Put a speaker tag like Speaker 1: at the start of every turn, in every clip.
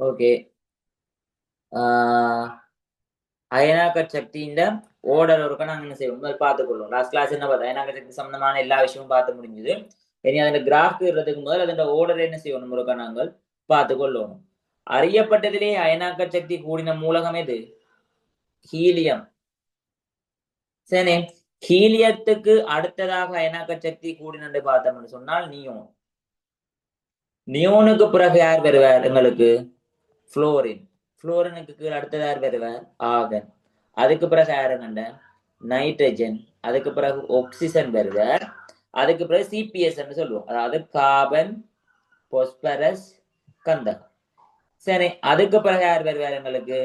Speaker 1: Okay. அயனாக்க சக்தியின் order ஒருக்க நாங்க என்ன செய்வோம் பார்த்துக்கொள்வோம். லாஸ்ட் கிளாஸ் என்ன பார்த்தோம், அயனாக்க சக்தி சம்பந்தமான எல்லா விஷயமும் பார்த்து முடிஞ்சது. இனி அதில் கிராஃப் இடுறதுக்கு முதல் அதன் ஓர்டர் என்ன செய்யணும் ஒருக்க நாங்கள் பார்த்துக்கொள்வோம். அறியப்பட்டதிலே அயனாக்க சக்தி கூடின மூலகம் எது? ஹீலியம். சரி, ஹீலியத்துக்கு அடுத்ததாக அயனாக்க சக்தி கூடினு பார்த்தோம்னு சொன்னால் நியோன். நியோனுக்கு பிறகு யார் வருவார் எங்களுக்கு? புளோரின். புளோரினுக்கு கீழே அடுத்தது யார் வருவார்? ஆர்கன். அதுக்கு பிறகு யாருங்கண்ட நைட்ரஜன். அதுக்கு பிறகு ஆக்சிஜன் வருவார். அதுக்கு பிறகு சிபிஎஸ் சொல்லுவோம், அதாவது கார்பன், பாஸ்பரஸ், கந்தகம். சரி, அதுக்கு பிறகு யார் வருவார் எங்களுக்கு?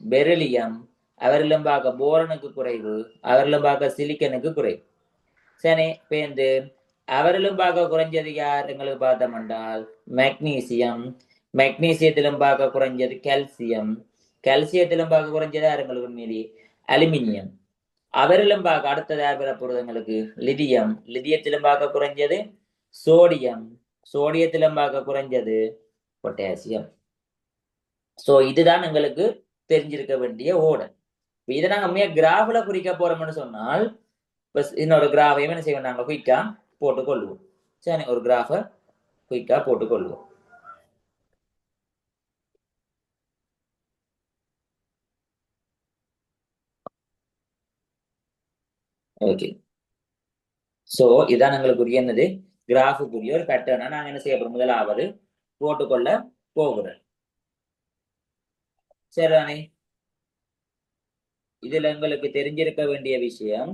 Speaker 1: பெரிலியம். அவரிலும் பார்க்க போரனுக்கு குறைவு, அவரிலும் பார்க்க சிலிக்கனுக்கு குறைவு. சரி, பேருந்து அவரிலும் பார்க்க குறைஞ்சது யார் எங்களுக்கு பார்த்தோம் என்றால் மெக்னீசியம். மெக்னீசியத்திலும் பார்க்க குறைஞ்சது கால்சியம். கால்சியத்திலும் பார்க்க குறைஞ்சது யார் எங்களுக்கு மீறி? அலுமினியம். அவரிலும் பார்க்க அடுத்தது யார் பெறப்போறது எங்களுக்கு? லிதியம். லிதியத்திலும் பார்க்க குறைஞ்சது சோடியம். சோடியத்திலும் பார்க்க குறைஞ்சது பொட்டாசியம். சோ இதுதான் எங்களுக்கு தெரிஞ்சிருக்க வேண்டிய ஓடர். இதை நாங்க உண்மையா கிராஃப்ல குறிக்க போறோம்னு சொன்னால் இன்னொரு கிராஃபையும் என்ன செய்வோம், நாங்க குயிக்கா போட்டுக்கொள்வோம். சரி, ஒரு கிராஃபை குயிக்கா போட்டுக்கொள்வோம். ஓகே. சோ இதான் எங்களுக்கு என்னது கிராஃபுக்குரிய ஒரு பேட்டர்னா நாங்க என்ன செய்ய போறோம், முதலாவது போட்டுக்கொள்ள போகிறோம். சரிதானே? இதுல எங்களுக்கு தெரிஞ்சிருக்க வேண்டிய விஷயம்,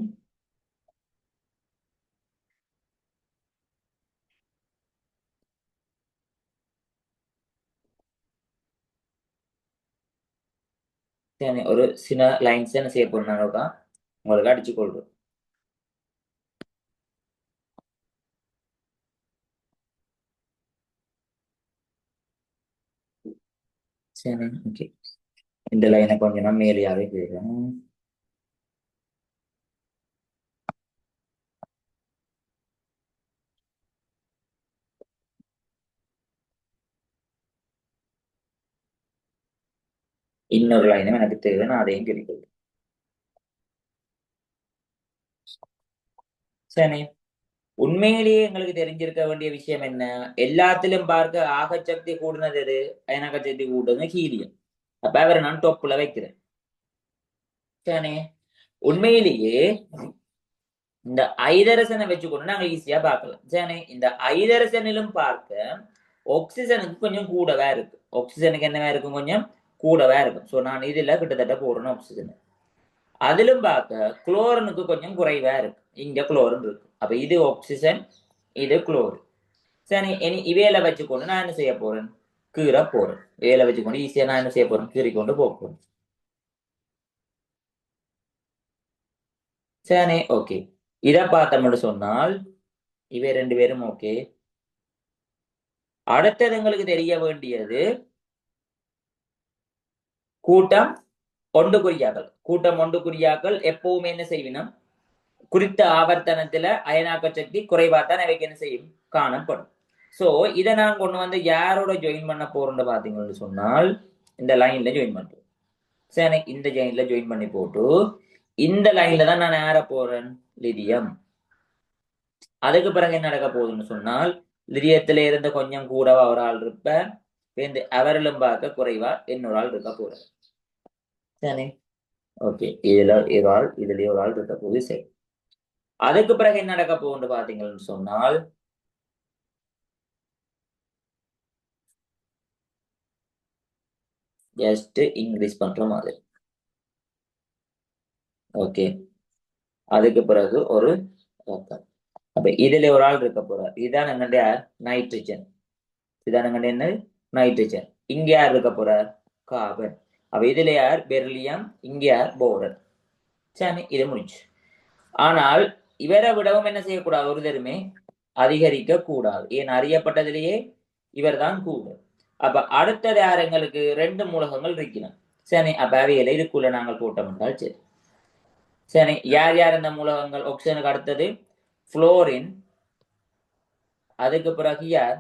Speaker 1: ஒரு சின்ன லைன்ஸ் என்ன செய்ய போறோம்னா உங்களுக்கு அடிச்சு கொள்றோம். சரி, ஓகே. இந்த லைனை கொஞ்சம் நான் மேலேயாவே போயிடும். இன்னொரு லைனும் எனக்கு தேவை, நான் அதையும் கிடைக்கிறது. சரி, உண்மையிலேயே எங்களுக்கு தெரிஞ்சிருக்க வேண்டிய விஷயம் என்ன? எல்லாத்திலும் பார்க்க ஆகச்சக்தி கூடுனது எது? அயனாகச்சக்தி கூடுனது ஹீலியம். அப்ப அவரை நான் டொப்புல வைக்கிறேன். சரி, உண்மையிலேயே இந்த ஐதரசனை வச்சுக்கொண்டு நாங்க ஈஸியா பார்க்கலாம். சரி, இந்த ஐதரசனிலும் பார்க்க ஆக்சிஜனுக்கு கொஞ்சம் கூடவா இருக்கு. ஆக்சிஜனுக்கு என்னவா இருக்கும்? கொஞ்சம் கூடவா இருக்கும். சோ நான் இதுல கிட்டத்தட்ட போடணும் ஆக்சிஜன். அதிலும் பார்க்க குளோரனுக்கு கொஞ்சம் குறைவா இருக்கு. இங்க குளோரின் இருக்கு. அப்ப இது ஆக்சிஜன், இது குளோரின். சரி, இனி இவையில வச்சுக்கொண்டு நான் என்ன செய்ய போறேன்? கீரை போறேன். இவையில வச்சுக்கொண்டு ஈஸியா நான் என்ன செய்ய போறேன்? கீறி கொண்டு போக போறேன். சரி, ஓகே. இதை பார்த்தோம்னு சொன்னால் இவை ரெண்டு பேரும் ஓகே. அடுத்தது எங்களுக்கு தெரிய வேண்டியது கூட்டம் ஒன்று குறியாக்கள். கூட்டம் ஒன்று குறியாக்கள் எப்பவுமே என்ன செய்வினும் குறித்த ஆவர்த்தனத்துல அயனாக்க சக்தி குறைவாத்தான் அவைக்கு என்ன செய்யும்? காணப்படும். சோ இதை நான் கொண்டு வந்து யாரோட ஜாயின் பண்ண போறோம்னு பாத்தீங்கன்னு சொன்னால் இந்த லைன்ல ஜாயின் பண்றோம். சரி, இந்த ஜாயின்ல ஜாயின் பண்ணி போட்டு இந்த லைன்ல தான் நான் ஏற போறேன் லிதியம். அதுக்கு பிறகு என்ன நடக்க போகுதுன்னு சொன்னால் லிதியத்தில இருந்து கொஞ்சம் கூடவா ஒரு ஆள் இருப்ப, அவரிலும் பார்க்க குறைவா இன்னொரு ஆள் இருக்க போறேன். சரி, ஓகே. இதுல ஒரு ஆள், இதுலயே ஒரு ஆள் இருக்க போகுது. சரி, அதுக்கு பிறகு என்ன நடக்க போகுதுன்னு பாத்தீங்கன்னு சொன்னால் ஜஸ்ட் இன்க்ரீஸ் பண்ற மாதிரி. ஓகே, அதுக்கு பிறகு ஒரு அப்ப இதுல ஒரு ஆள் இருக்க போறார். இதுதான் எங்களுடைய நைட்ரஜன். இதுதான் எங்களுடைய என்ன? நைட்ரஜன். இங்க யார் இருக்க போறார்? கார்பன். அப்ப இதுல யார்? பெரிலியம். இங்க யார்? போரன். சரி, இது முடிச்சு. ஆனால் இவரை விடவும் என்ன செய்யக்கூடாது? ஒரு தருமே அதிகரிக்க கூடாது. ஏன் அறியப்பட்டதிலேயே இவர் தான் கூட. அப்ப அடுத்தது யார்? எங்களுக்கு ரெண்டு மூலகங்கள் இருக்கணும். சரி, அப்ப அவையில இதுக்குள்ள நாங்கள் போட்டோம் என்றால் சரி. சரி, யார் யார் இந்த மூலகங்கள்? ஆக்சிஜனுக்கு அடுத்தது புளோரின். அதுக்கு பிறகு யார்?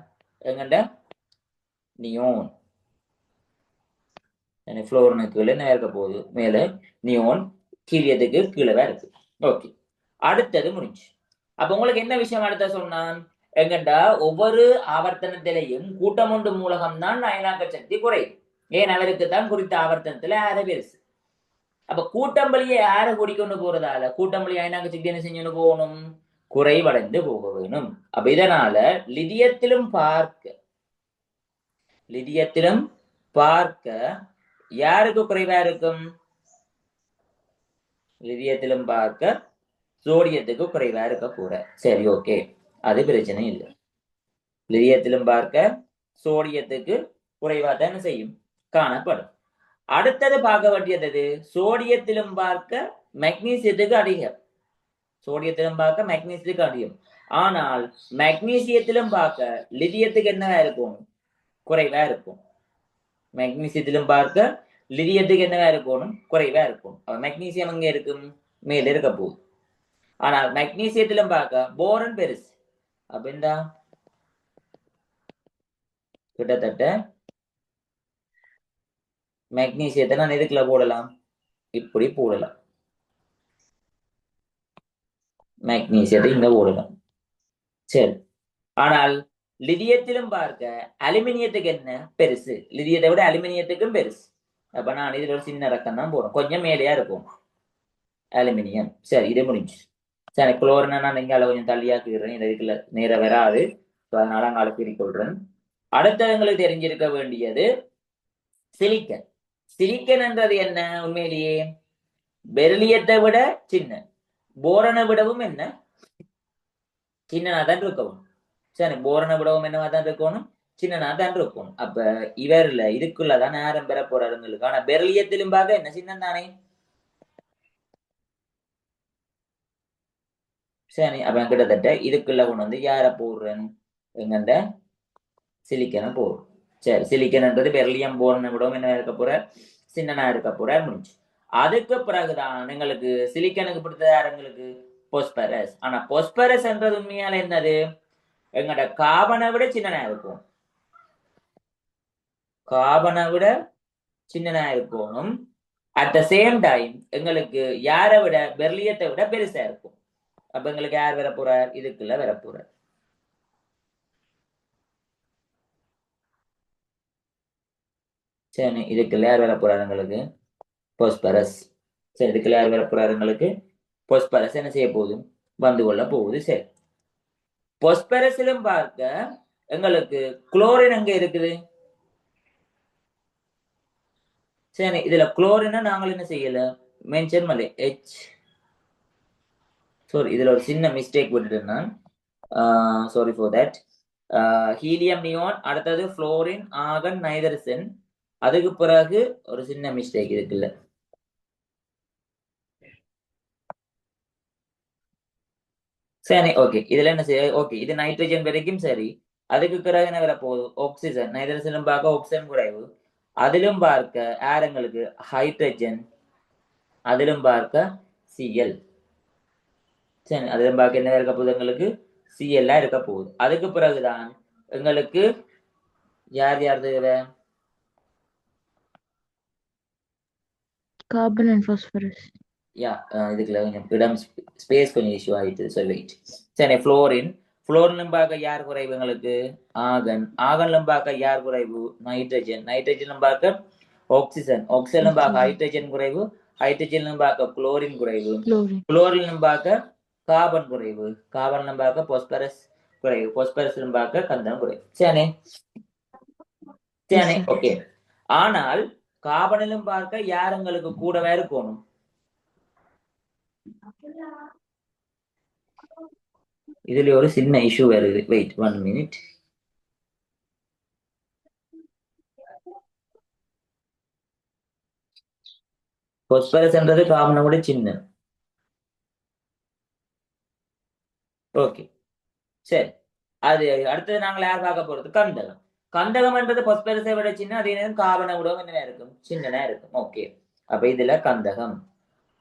Speaker 1: எங்கண்ட நியோன். ஃப்ளோரினுக்கு என்ன இருக்க போகுது மேல நியோன் கீழியத்துக்கு கீழே இருக்கு. ஓகே, அடுத்தது முடிஞ்சு. அப்ப உங்களுக்கு என்ன விஷயம் அடுத்த சொன்னான் எங்கண்டா ஒவ்வொரு ஆவர்த்தனத்திலையும் கூட்டம் ஒன்று மூலகம் தான் அயனாக்க சக்தி குறையும். ஏன் அவருக்கு தான் குறித்த ஆவர்த்தனத்துல ஆறு பெருசு. அப்ப கூட்டம் வழியே ஆற கூடிக்கொண்டு போறதால கூட்டம் வழி அயனாக்க சக்தி என்ன செஞ்சு போகணும், குறைவடைந்து போக வேணும். அப்ப இதனால லிதியத்திலும் பார்க்க யாருக்கு குறைவா இருக்கும், லிதியத்திலும் பார்க்க சோடியத்துக்கு குறைவா இருக்க போற. சரி, ஓகே, அது பிரச்சனை இல்லை. லிதியத்திலும் பார்க்க சோடியத்துக்கு குறைவா தான் செய்யும் காணப்படும். அடுத்தது பார்க்க வேண்டியது சோடியத்திலும் பார்க்க மெக்னீசியத்துக்கு அதிகம். சோடியத்திலும் பார்க்க மெக்னீசியத்துக்கு அதிகம். ஆனால் மெக்னீசியத்திலும் பார்க்க லிதியத்துக்கு என்னவா இருக்கும், குறைவா இருக்கும். மெக்னீசியத்திலும் பார்க்க லிதியத்துக்கு என்னவா இருக்கணும், குறைவா இருக்கும். மெக்னீசியம் எங்க இருக்கும், மேல இருக்க போகுது. ஆனால் மெக்னீசியத்திலும் பார்க்க போரன் பெருசு. அப்ப இந்த கிட்டத்தட்ட மெக்னீசியத்தை நான் எதுக்குள்ள போடலாம், இப்படி போடலாம். மெக்னீசியத்தை இங்க போடலாம். சரி, ஆனால் லிதியத்திலும் பார்க்க அலுமினியத்துக்கு என்ன பெருசு, லிதியத்தை விட அலுமினியத்துக்கும் பெருசு. அப்ப நான் இதுல ஒரு சின்ன ரக்கம் தான் போறேன், கொஞ்சம் மேலையா இருக்கும் அலுமினியம். சரி, இது முடிஞ்சு. சரி, குளோரினை நான் இங்கால கொஞ்சம் தள்ளியாக்குறேன், இதுக்குள்ள நேரம் வராது, அதனால அங்கால பிரிக்கொள்றேன். அடுத்தது எங்களுக்கு தெரிஞ்சிருக்க வேண்டியது சிலிக்கன். சிலிக்கன் என்றது என்ன, உண்மையிலேயே பெரிலியத்தை விட சின்ன, போரனை விடவும் என்ன சின்னனா தான் இருக்கணும். சரி, போரனை விடவும் என்னவா தான் இருக்கணும், சின்னனா தான் இருக்கணும். அப்ப இவர்ல இதுக்குள்ளதான் நேரம் பெற போறாருங்களுக்கு. ஆனா பெரிலியத்திலும் பார்க்க என்ன சின்னம் தானே. சரி, அப்ப கிட்டத்தட்ட இதுக்குள்ள கொண்டு வந்து யார போடுறேன், எங்கண்ட சிலிக்கனை போடுறோம். சரி, சிலிக்கன்ன்றது பெரிலியம் போரனை விடவும் என்ன இருக்க போற, சின்னனா இருக்க போற முடிஞ்சு. அதுக்கு பிறகுதான் எங்களுக்கு சிலிக்கனுக்கு பிடித்த யாருங்களுக்கு பொஸ்பரஸ். ஆனா பொஸ்பரஸ் என்றது உண்மையால என்னது, எங்கட காபனை விட சின்னனா இருக்கும். காபனை விட சின்னனா இருக்கணும். அட் த சேம் டைம் எங்களுக்கு யாரை விட பெர்லியத்தை விட பெருசா இருக்கும். அப்ப எங்களுக்கு யார் வர போறார், இதுக்குள்ள வர போறார். சரி, இதுக்குள்ள யார் வர போறாரு எங்களுக்கு, பொஸ்பரஸ். சரி, இதுக்குள்ள யார் வர போறாரு எங்களுக்கு, பொஸ்பரஸ் என்ன செய்ய போகுது, வந்து கொள்ள போகுது. சரி, பொஸ்பரஸிலும் பார்க்க எங்களுக்கு குளோரின் அங்க இருக்குது. சரி, இதுல குளோரினை நாங்கள் என்ன செய்யல, மென்ஷன் பண்ணல. சாரி, இதுல ஒரு சின்ன மிஸ்டேக் விட்டுட்டேன் நான், sorry for that. Helium neon, அடுத்தது புளோரின், ஆகன், நைதரசன். அதுக்கு பிறகு ஒரு சின்ன மிஸ்டேக் இருக்குல்ல. சரி, ஓகே, இதுல என்ன செய்ய, ஓகே, இது நைட்ரஜன் வரைக்கும் சரி. அதுக்கு பிறகு என்ன வர போகுது, ஆக்சிஜன். நைட்ரஜனும் பார்க்க ஆக்சிஜன் குறைவு. அதிலும் பார்க்க ஆரங்களுக்கு ஹைட்ரஜன், அதிலும் பார்க்க சிஎல். சரி, அதிலும் பார்க்க என்ன இருக்க போகுது, எங்களுக்கு சிஎல் இருக்க போகுது. அதுக்கு பிறகுதான் எங்களுக்கு யார் யார் தேவை,
Speaker 2: கார்பன் அண்ட் பாஸ்பரஸ்.
Speaker 1: யா, இதுக்குள்ள கொஞ்சம் இடம் ஸ்பேஸ் கொஞ்சம் இஷ்யூ ஆயிட்டு. So wait. சரி, ஃப்ளோரின். ஃப்ளோரினும் பார்க்க யார் குறைவு எங்களுக்கு, ஆகன். ஆகன்லும் பார்க்க யார் குறைவு, நைட்ரஜன். நைட்ரஜனும் பார்க்க ஆக்சிஜன். ஆக்சிஜனும் பார்க்க ஹைட்ரஜன் குறைவு. ஹைட்ரஜனும் பார்க்க குளோரின் குறைவு. குளோரினும் பார்க்க கார்பன் குறைவு. கார்பனும் பார்க்க பாஸ்பரஸ் குறைவு. பாஸ்பரஸிலும் பார்க்க கந்தகம் குறைவு. சரி சரி, ஓகே. ஆனால் கார்பனிலும் பார்க்க யார் எங்களுக்கு கூடவே இருக்கணும், இதுல ஒரு சின்ன இஷ்யூ வருது. Wait 1 minute. பாஸ்பரஸ்ன்றது கார்பனை விட சின்ன. ஓகே, சரி. அது அடுத்தது நாங்கள் யார் பார்க்க போறது, கந்தகம். கந்தகம்ன்றது பாஸ்பரஸை விட சின்ன, அதே நேரம் கார்பனை விட என்ன இருக்கும், சின்னனா இருக்கும். ஓகே, அப்ப இதுல கந்தகம்.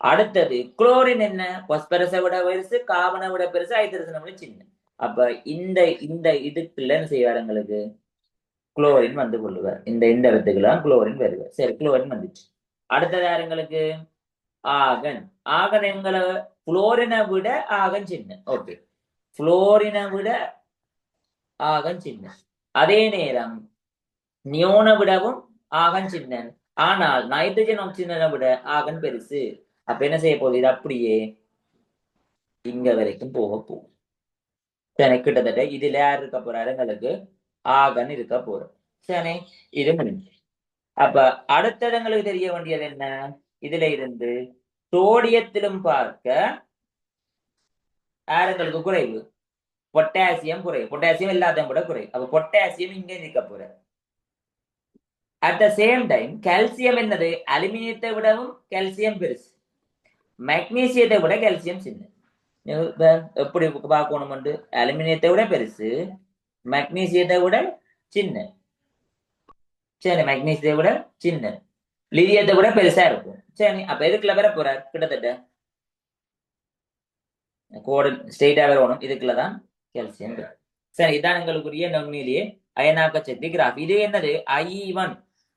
Speaker 1: அடுத்தது குளோரின் என்ன, பாஸ்பரஸை விட பெருசு, கார்பனை விட பெருசு, ஹைட்ரஜனை விட சின்ன. அப்ப இந்த இந்த இதுக்குள்ள என்ன செய்வார் எங்களுக்கு, குளோரின் வந்து கொள்ளுவார். இந்த இடத்துக்குலாம் குளோரின் வருவார். சரி, குளோரின் வந்துச்சு. அடுத்தது யாருங்களுக்கு ஆகன். ஆகன் எங்களை புளோரினை விட ஆகன் சின்ன. ஓகே, புளோரினை விட ஆகன் சின்ன. அதே நேரம் நியோனை விடவும் ஆகன் சின்னன். ஆனால் நைட்ரஜன் ஆக்சிஜனை விட ஆகன் பெருசு. அப்ப என்ன செய்ய போகுது? இது அப்படியே இங்க வரைக்கும் போக போகும். கிட்டத்தட்ட இதுல யார் இருக்க போறாரு? எங்களுக்கு ஆகன் இருக்க போறோம். சரி, இது முடிஞ்சு. அப்ப அடுத்தது எங்களுக்கு தெரிய வேண்டியது என்ன? இதுல இருந்து சோடியத்திலும் பார்க்க யாருங்களுக்கு குறைவு? பொட்டாசியம் குறைவு. பொட்டாசியம் எல்லாத்தையும் கூட குறைவு. அப்ப பொட்டாசியம் இங்க இருக்க போற. At the same time calcium என்னது? அலுமினியத்தை விடவும் கால்சியம் பெருசு. மெக்னீசியத்தை விட கால்சியம் சின்ன. எப்படி பார்க்கணும்? அலுமினியத்தை விட பெருசு, மெக்னீசியத்தை விட சின்ன. சரி, மெக்னீசியத்தை விட சின்ன, லிதியத்தை விட பெருசா இருக்கும். சரி, அப்ப எதுக்குள்ள வர போறார்? கிட்டத்தட்ட கோடு ஸ்ட்ரெயிட்டா வரணும். இதுக்குள்ளதான் கால்சியம். சரி, இதான் எங்களுக்குரிய உண்மையிலேயே அயனாக்க சக்தி கிராஃப். இது என்னது? I1.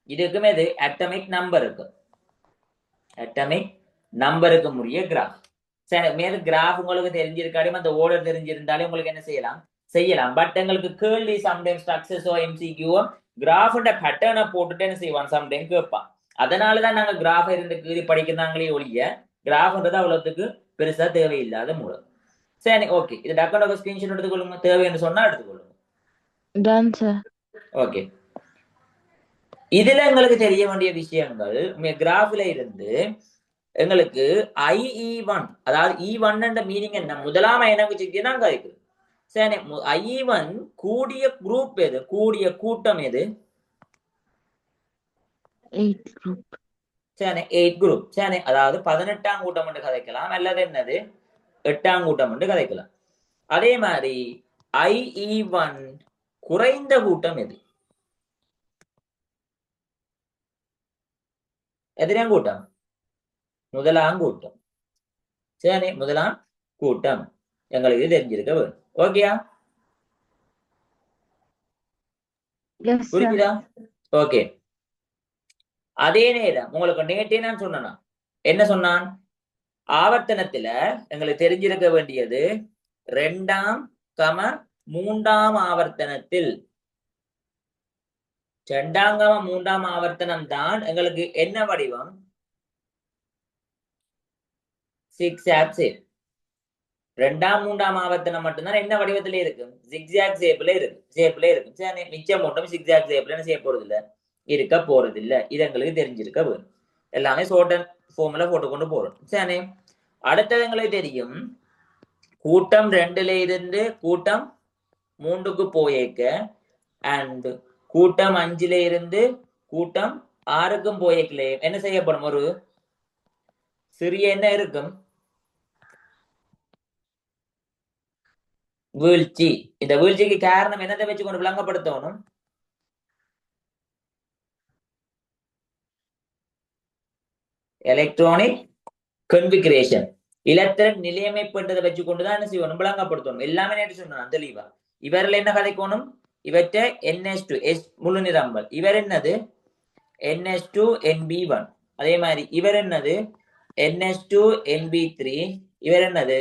Speaker 1: இதுக்குமே இது அட்டமிக் நம்பர் இருக்கு. அட்டமிக் நம்பருக்கு உரிய கிராஃப். சரி, மேல கிராஃப் உங்களுக்கு தெரிஞ்சிருக்காலும் அந்த ஓர்டர் தெரிஞ்சிருந்தாலும் உங்களுக்கு என்ன செய்யலாம். பட் எங்களுக்கு கேள்வி சம்டைம்ஸ் ஸ்ட்ரக்சர்ஸோ எம்சிக்யூவோ கிராஃபோட பேட்டர்னை போட்டுட்டு என்ன செய்வான்? சம்டைம் கேட்பான். அதனாலதான் நாங்க கிராஃப் இருந்து கீழே படிக்கிறாங்களே ஒழிய கிராஃப்ன்றது அவ்வளவுக்கு பெருசா தேவையில்லாத மூலம். சரி, ஓகே. இது டக்குனு ஸ்கிரீன்ஷாட் எடுத்துக்கொள்ளுங்க. தேவைன்னு சொன்னா எடுத்துக்கொள்ளுங்க. ஓகே, இதுல எங்களுக்கு தெரிய வேண்டிய விஷயங்கள் கிராஃப்ல இருந்து எங்களுக்கு IE1, அதாவது E1 என்ற மீனிங் என்ன? முதலாம் அயனாக்க சக்தியை தான் கதைக்குது. சரி, I1 கூடிய குரூப் எது? கூடிய கூட்டம் எது? 8 குரூப். சரி, 8 குரூப். சரி, அதாவது 18ஆம் கூட்டம் என்று கதைக்கலாம், அல்லது என்னது 8ஆம் கூட்டம் என்று கதைக்கலாம். அதே மாதிரி IE1 குறைந்த கூட்டம் எது? எதிராம் கூட்டம்? முதலாம் கூட்டம். சரி, முதலாம் கூட்டம் எங்களுக்கு தெரிஞ்சிருக்க வேணும். ஓகேயா? புரியுதா? ஓகே. அதே நேரம் உங்களுக்கு நேற்றே நான் சொன்னா என்ன சொன்னான்? ஆவர்த்தனத்துல எங்களுக்கு தெரிஞ்சிருக்க வேண்டியது 2ஆம் 3ஆம் ஆவர்த்தனத்தில் 2ஆம் 3ஆம் ஆவர்த்தனம் தான் எங்களுக்கு என்ன வடிவம்? 6 ஷேப். 2ஆம் 3ஆம் ஆவர்த்தனம் மட்டும்தான் என்ன வடிவத்திலே இருக்கும்? ஜிக்ஜாக் ஷேப்ல இருக்கும். சரி, மிச்சம் மட்டும் ஜிக்ஜாக் ஷேப்ல செய்ய போறது இல்ல, இருக்க போறது இல்ல. இது எங்களுக்கு தெரிஞ்சிருக்க வேணும். எல்லாமே ஷார்ட் ஃபார்ம்ல போட்டுக்கொண்டு போறோம். சரி, அடுத்தது எங்களுக்கு தெரியும் கூட்டம் 2ல இருந்து கூட்டம் 3க்கு போயேக்க அண்ட் கூட்டம் 5ல இருந்து கூட்டம் 6க்கும் போயேக்கலே என்ன செய்யப்படும்? ஒரு சிறிய என்ன இருக்கும்? வீழ்ச்சி. இந்த வீழ்ச்சிக்கு காரணம் என்னத்தை வச்சு கொண்டு விளங்கப்படுத்தணும்? எலக்ட்ரானிக் கன்ஃபிகரேஷன், இலத்திரன் நிலையமைப்புன்றதை வச்சு கொண்டுதான் என்ன செய்யணும்? விளங்கப்படுத்தணும். எல்லாமே நேற்று சொன்னான் தெளிவா. இவரில் என்ன கதைக்கணும்? இவற்றை NH2 முழு நிரம்பல். இவர் என்னது? NH2 NB1. அதே மாதிரி இவர் என்னது? NH2 NB3. இவர் என்னது?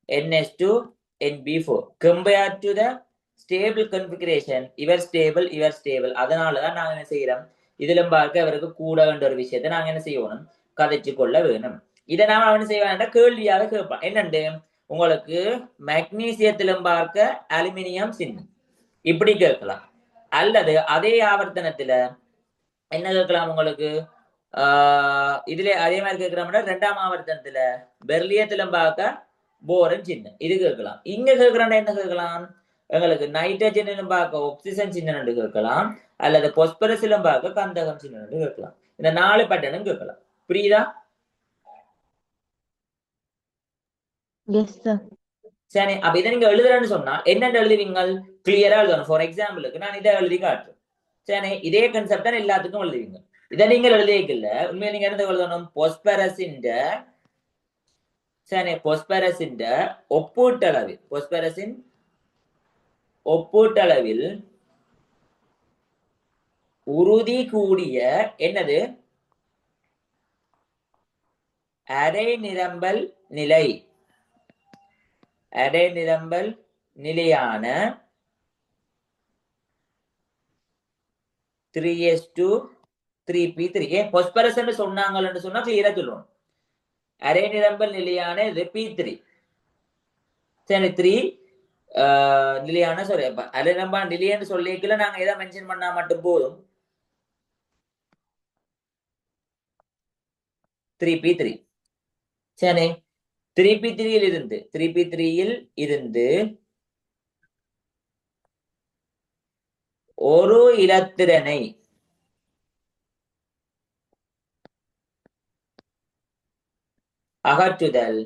Speaker 1: NH2 NB4. compared to the stable configuration, இவர் ஸ்டேபிள், இவர் ஸ்டேபிள். அதனாலதான் நாங்க என்ன செய்யறோம்? இதிலும் பார்க்க அவருக்கு கூட வேண்ட ஒரு விஷயத்தை நாங்க என்ன செய்யணும்? கதைச்சு கொள்ள வேணும். இதை நாம அவன் செய்ய வேண்டாம், கேள்வியாக கேட்பான். என்னண்டு உங்களுக்கு மெக்னீசியத்திலும் பார்க்க அலுமினியம் சின்ன, இப்படி கேட்கலாம். அல்லது அதே ஆவர்த்தனத்துல என்ன கேட்கலாம் உங்களுக்கு? இதுல அதே மாதிரி கேட்கிறோம்னா 2ஆம் ஆவர்த்தனத்துல பெர்லியத்திலும் பார்க்க போரன் சின்ன, இது கேட்கலாம். இங்க கேட்கிறோம்னா என்ன கேட்கலாம்? எங்களுக்கு நைட்ரஜனிலும் பார்க்க ஆக்சிஜன் சின்ன கேட்கலாம், அல்லது பொஸ்பரஸிலும் பார்க்க கந்தகம் சின்ன கேட்கலாம். இந்த 4 பேட்டர்னும் கேட்கலாம். புரியுதா? சரி, அப்ப இதை நீங்க எழுதுறேன்னு சொன்னா என்னென்ன எழுதுவீங்க? கிளியரா எழுதணும். ஃபார் எக்ஸாம்பிளுக்கு நான் இதை எழுதி காட்டுறேன். சரி, இதே கன்செப்ட் தான் எல்லாத்துக்கும் எழுதுவீங்க. இதை நீங்கள் எழுதிக்கல, உண்மையை நீங்க என்ன எழுதணும்? பொஸ்பரஸின் சரி, பொஸ்பரஸின் ஒப்பீட்டளவில் உறுதி கூடிய என்னது அரை நிரம்பல் நிலை, அரை நிரம்பல் நிலையான 3s2 3p3. ஏன் பொஸ்பரஸ் சொன்னாங்கன்னு சொன்னா கிளியரா சொல்லுவோம். அரை நிரம்பல் நிலையான இது p3. சரி 3 நிலையான சாரி அரை நிரம்பல் நிலையன்னு சொல்லிக்கல நாங்க எதை மென்ஷன் பண்ணா மட்டும் போதும். 3p3. சரி 3p3 இருந்து ஒரு இலத்திரனை அகற்றுதல்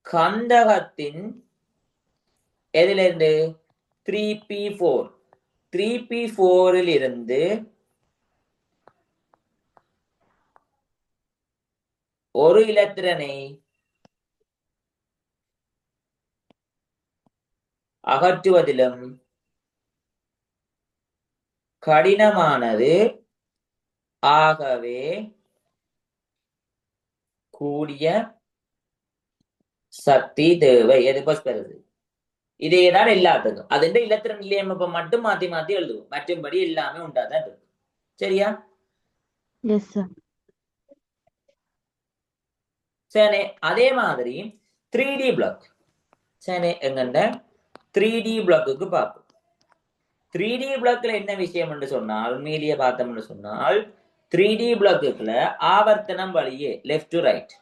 Speaker 1: கந்தகத்தின் எதிலிருந்து 3p4 3p4 இருந்து ஒரு இலத்திரனை அகற்றுவதிலும் கடினமானது, ஆகவே கூடிய சக்தி தேவை. எது பெறுது இதேதான் எல்லாத்துக்கும். அது இலத்திரன் நிலையமைப்பை மட்டும் மாத்தி மாத்தி எழுதுவோம், மற்றும்படி எல்லாமே உண்டாதான் இருக்கு. சரியா? சரி அதே மாதிரி 3D பிளாக். சரி எங்கண்ட 3D பிளாக்குக்கு பார்ப்போம். 3D பிளாக்ல என்ன விஷயம் என்று சொன்னால், உண்மையிலேயே பார்த்தோம்னு சொன்னால் 3D பிளாக்குல ஆவர்த்தனம் வழியே லெஃப்ட் டு ரைட்,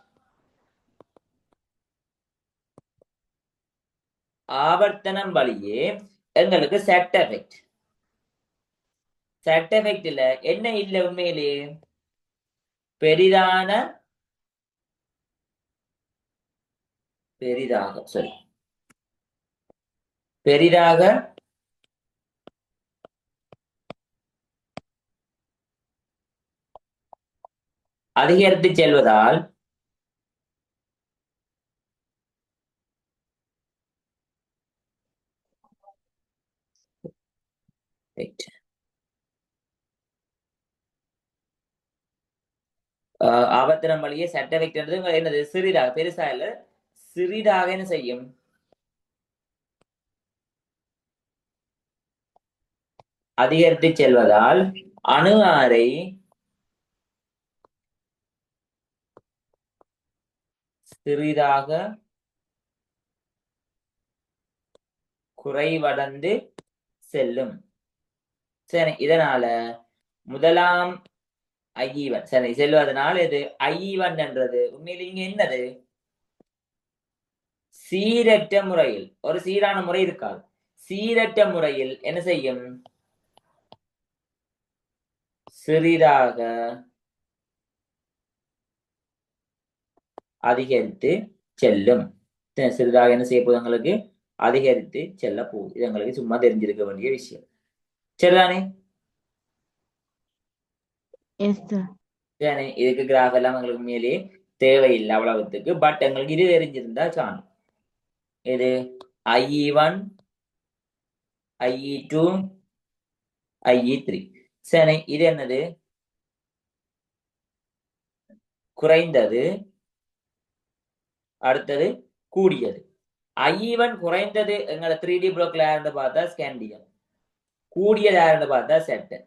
Speaker 1: ஆவர்த்தனம் வழியே எங்களுக்கு செட் எஃபெக்ட். செட் எஃபெக்ட்ல என்ன இல்ல உண்மையிலேயே பெரிதாக அதிகரித்து செல்வதால் ஆவர்த்தனம் வழியே செட் எஃபெக்ட் என்னது சிறிதாக, பெருசா இல்ல சிறிதாக என்ன செய்யும், அதிகரித்து செல்வதால் அணு ஆரை சிறிதாக குறைவடைந்து செல்லும். சரி இதனால முதலாம் ஐ1 சரி செல்வதனால இது ஐ1 என்றது உண்மையில் இங்க என்னது சீரற்ற முறையில், ஒரு சீரான முறை இருக்காது, சீரற்ற முறையில் என்ன செய்யும், சிறிதாக அதிகரித்து செல்லும். சிறிதாக என்ன செய்ய போகுது, எங்களுக்கு அதிகரித்து செல்ல போகுது. இது எங்களுக்கு சும்மா தெரிஞ்சிருக்க வேண்டிய விஷயம். சரிதானே? சரி இதுக்கு கிராஃப் எல்லாம் எங்களுக்கு மேலே தேவையில்லை அவ்வளவுத்துக்கு. பட் எங்களுக்கு இது தெரிஞ்சிருந்தா சாணும். இது ஐஇ1 ஐஇ2 ஐஇ3. சரி இது என்னது குறைந்தது, அடுத்தது கூடியது. ஐ1 குறைந்தது எங்களை 3D பிளாக்ல யாருன்னு பார்த்தா ஸ்கேண்டியம், கூடியது யாருன்னு பார்த்தா செட்டன்.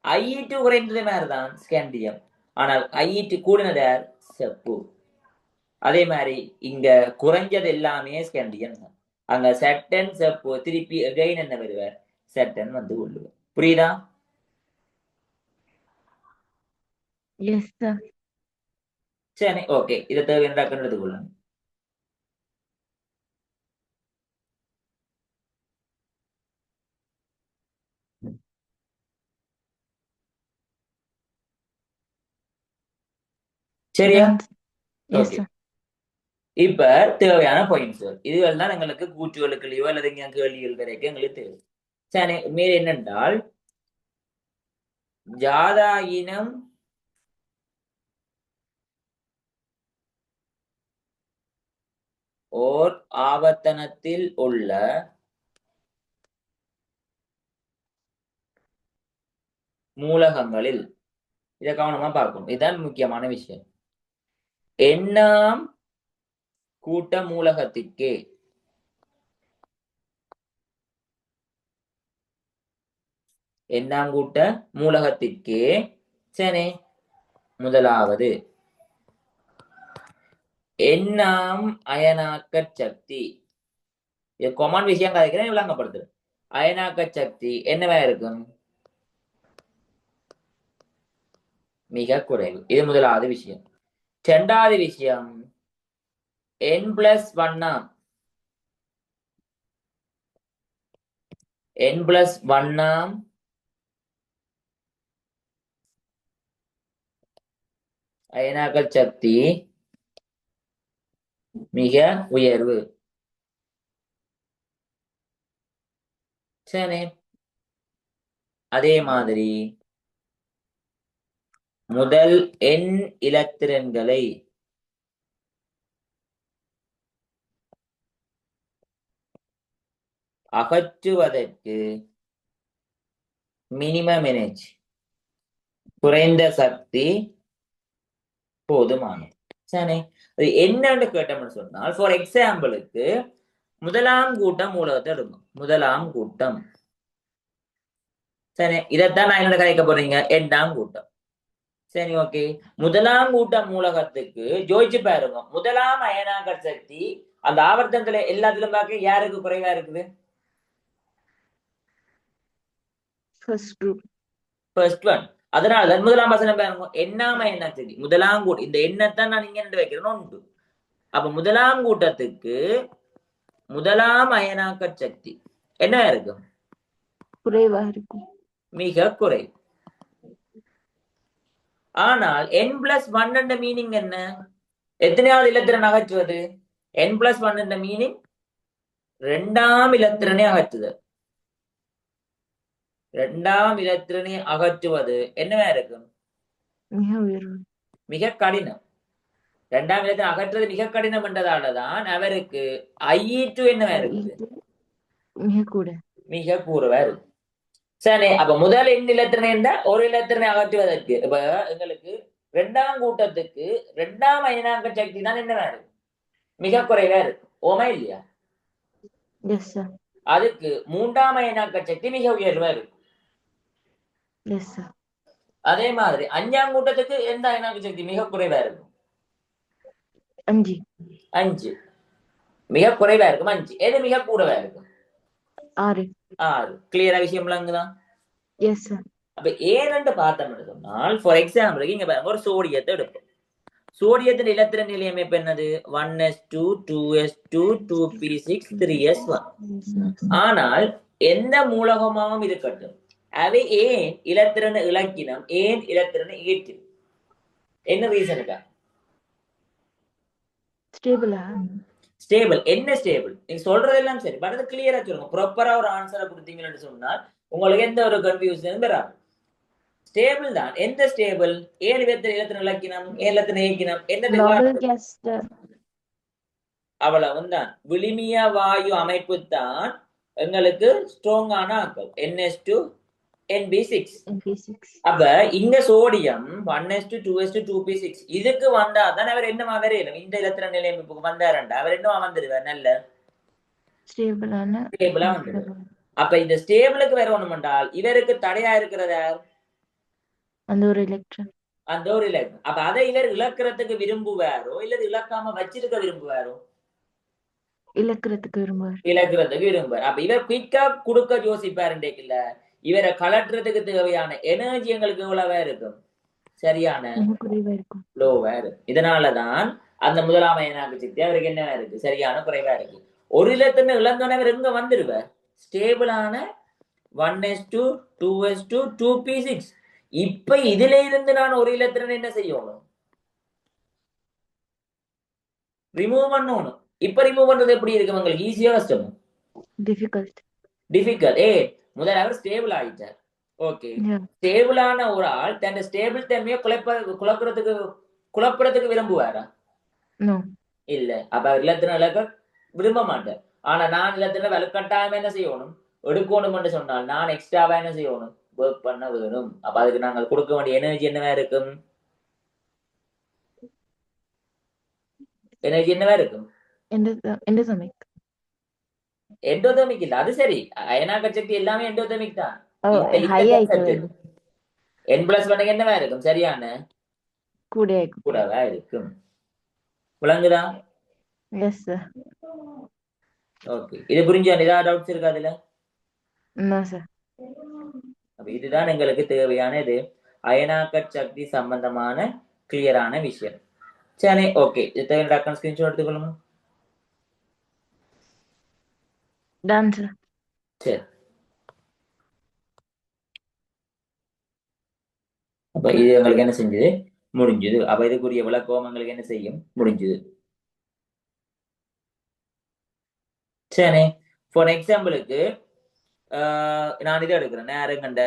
Speaker 1: ஐஇ2 குறைந்தது மாதிரிதான் ஸ்கேண்டியம், ஆனால் ஐஇ2 கூடினது யார், செப்பு. அதே மாதிரி இங்க குறைஞ்சது எல்லாமே ஸ்கேண்டியம் தான். அங்க செட்டன் செப்பு திருப்பி அகைன் என்ன வருவார், செட்டன் வந்து கொள்ளுவார். புரியுதா? சரி ஓகே, இதை தேவையான எடுத்துக்கொள்ளுங்க. சரியா? ஓகே இப்ப தேவையான பாயிண்ட்ஸ் இதுகள் தான் எங்களுக்கு கூற்றுகளுக்குள்ளயோ அல்லது இங்க கேள்விகள் வரைக்கும் எங்களுக்கு தேவை. சரி மேல் என்னென்றால் ஜாதாயினம் ஓர் ஆவர்த்தனத்தில் உள்ள மூலகங்களில் இதை கவனமா பார்க்கணும். இதுதான் முக்கியமான விஷயம். எண்ணாம் கூட்ட மூலகத்திற்கே எண்ணாம் கூட்ட மூலகத்திற்கே சரி முதலாவது எண்ணாம் அயனாக்க சக்தி. இது கொமான் விஷயம் கதைக்கிறேன், விளங்கப்படுத்துறேன். அயனாக்க சக்தி என்னவா இருக்கும்? மிக குறைவு. இது முதலாவது விஷயம். இரண்டாவது விஷயம் n+1 n+1 அயனாக்க சக்தி மிக உயர்வு. சரி, அதே மாதிரி முதல் n இலத்திரன்களை அகற்றுவதற்கு மினிமம் எனர்ஜி குறைந்த சக்தி போதுமானது. சரி, என்னன்னு கேட்டோம்னு சொன்னால், ஃபார் எக்ஸாம்பிளுக்கு முதலாம் கூட்டம் மூலகத்தை எடுக்கும். முதலாம் கூட்டம் சரி, இதைத்தான் நான் என்னோட கதைக்க போறீங்க, எட்டாம் கூட்டம். சரி, ஓகே. முதலாம் கூட்ட மூலகத்துக்கு ஜோதிச்சு பாருங்க, முதலாம் அயனாக்க சக்தி அந்த ஆவர்த்தனத்துல எல்லாத்திலும் பார்க்க யாருக்கு குறைவா இருக்குது? First one. அதனால முதலாம் வசனம் பாருங்க, எண்ணாம என்ன சக்தி முதலாம் கூட்டம். இந்த எண்ணத்தான் நான் இங்க வைக்கிறேன் உண்டு. அப்ப முதலாம் கூட்டத்துக்கு முதலாம் அயனாக்க சக்தி என்ன இருக்கும்?
Speaker 2: குறைவா இருக்கும்.
Speaker 1: மிக குறை. ஆனால் n+1 என்ற மீனிங் என்ன? எத்தனையாவது இலத்திரன் அகற்றுவது? n+1 என்ற மீனிங் இரண்டாம் இலத்திரனை அகற்றுதல். இரண்டாம் இலத்திரனை அகற்றுவது என்னவா இருக்கும்? மிக கடினம். இரண்டாம் இலத்திரனை அகற்றுவது மிக கடினம் என்றதாலதான் அவருக்கு I2 என்னவா இருக்குது? மிக கூறவா இருக்கு. சரி, அப்ப முதல் இலத்திரனை என்றால் ஒரு இலத்திரனை அகற்றுவதற்கு இப்ப எங்களுக்கு இரண்டாம் கூட்டத்துக்கு இரண்டாம் அயனாக்க சக்தி தான் என்னவா இருக்கு? மிக குறைவா இருக்கு. ஓமா இல்லையா? அதுக்கு மூன்றாம் அயனாக்க சக்தி மிக உயர்வா இருக்கு. அதே மாதிரி அஞ்சாம் கூட்டத்துக்கு எந்த அயனாக்க சக்தி மிக குறைவா இருக்கும்? 5 மிக குறைவா இருக்கும். 5 எது மிக கூடவா இருக்கும்? 6. கிளியரா விஷயம் விளங்குதான்? அப்ப ஏன்னு பார்த்தோம்னு சொன்னால், ஃபார் எக்ஸாம்பிளுக்கு இங்க பாருங்க, ஒரு சோடியத்தை எடுப்போம். சோடியத்தின் இலத்திரன் நிலையமைப்பு என்னது? 1s2 2s2 2p6 3s1. ஆனால் எந்த மூலகமாகவும் இருக்கட்டும், அவை ஏன் இலத்திரன் இலக்கினம், ஏன் இலத்திரன் ஈட்டு? என்ன ரீசனுக்கா? ஸ்டேபிள். என்ன ஸ்டேபிள்? நீங்க சொல்றதெல்லாம் சரி, பட் அது கிளியரா சொல்லுங்க. ப்ராப்பரா ஒரு ஆன்சரை கொடுத்தீங்கன்னு சொன்னால் உங்களுக்கு எந்த ஒரு கன்ஃபியூஷனும் வராது. ஸ்டேபிள் தான். எந்த ஸ்டேபிள்? ஏன் இலத்திரன் இலக்கினம், இலத்திரன் இயக்கினம் என்ன? அவ்வளவுதான். விளிமிய வாயு அமைப்பு தான் எங்களுக்கு ஸ்ட்ராங்கான ஆக்கள். NH2 NB6. அப்ப இங்க சோடியம் 1s2 2s2 2p6 இதுக்கு வந்தாதான் அவர் என்னமா வரையிலும் இந்த இலத்திரன் நிலையமைப்புக்கு வந்தாரண்டா அவர் என்னமா வந்துடுவார்? நல்ல ஸ்டேபிளா வந்துடுவார். அப்ப இந்த ஸ்டேபிளுக்கு வேற ஒண்ணும் என்றால் இவருக்கு தடையா இருக்கிறத அந்த ஒரு எலக்ட்ரான். அப்ப அதை இவர் இழக்கிறதுக்கு விரும்புவாரோ இல்லது இழக்காம வச்சிருக்க விரும்புவாரோ? இழக்கிறதுக்கு விரும்புவார். அப்ப இவர் குயிக்கா கொடுக்க யோசிப்பாருண்டேக்கில்ல, இவரை கலட்டுறதுக்கு தேவையான எனர்ஜி எங்களுக்கு எவ்வளவா இருக்கும்? சரியான லோவா இருக்கு. இதனாலதான் அந்த முதலாம் அயனாக்க சக்தி அவருக்கு என்னவா இருக்கு? சரியான குறைவா இருக்கு. ஒரு இலத்திரன் இழந்தோட அவர் எங்க வந்துடுவார்? ஸ்டேபிளான 1s2 2s2 2p6. இப்ப இதுல இருந்து நான் ஒரு இலத்திரன் என்ன செய்யணும்? ரிமூவ் பண்ணணும். இப்ப ரிமூவ் பண்றது எப்படி இருக்கு உங்களுக்கு? ஈஸியா கஷ்டமா? டிஃபிகல்ட். முதல்ல அவர் ஸ்டேபிள் ஆயிட்டார். ஓகே, ஸ்டேபிளான ஒரு ஆள் தன் ஸ்டேபிள் தன்மையை குழப்பறதுக்கு விரும்புவாரா? இல்ல. அப்ப அவர் இலத்திரன் இழக்க விரும்ப மாட்டார். ஆனா நான் இலத்திரன் வலுக்கட்டாயமா என்ன செய்யணும்? எடுக்கணும் என்று சொன்னால் நான் எக்ஸ்ட்ராவா என்ன செய்யணும்? ஒர்க் பண்ண வேணும். அப்ப அதுக்கு நாங்கள் கொடுக்க வேண்டிய எனர்ஜி என்னவா இருக்கும்? எனர்ஜி என்னவா இருக்கும்?
Speaker 2: endothermic.
Speaker 1: எண்டோதெர்மிக் இல்ல, அது சரி. அயனாக்க சக்தி எல்லாமே எண்டோதெர்மிக் தான்.
Speaker 2: Oh,
Speaker 1: இந்த
Speaker 2: high
Speaker 1: கான்செப்ட்
Speaker 2: ஆயிக்குது.
Speaker 1: N+1 என்னவா இருக்கும்? சரியான
Speaker 2: கூட ஆயிக்கும்.
Speaker 1: கூடவா இருக்கும். விளங்குதா?
Speaker 2: Yes, sir.
Speaker 1: ஓகே, இது புரிஞ்சா? ஏதாவது டவுட்ஸ் இருக்கா அதுல?
Speaker 2: No, sir.
Speaker 1: அப்ப இதுதான் எங்களுக்கு தேவையானது, அயனாக்க சக்தி சம்பந்தமான கிளியரான விஷயம். சரி, ஓகே. இது டாக்டர் ஸ்கிரீன்ஷாட் எடுத்துக்கொள்ளுங்க.
Speaker 2: Done, sir.
Speaker 1: சரி, அப்ப இது எங்களுக்கு என்ன செஞ்சது? முடிஞ்சது. அப்ப இதுக்குரிய விளக்கம் எங்களுக்கு என்ன செய்யும்? முடிஞ்சது. சரி, ஃபார் எக்ஸாம்பிளுக்கு நான் இதை எடுக்கிறேன். நேரம் கண்ட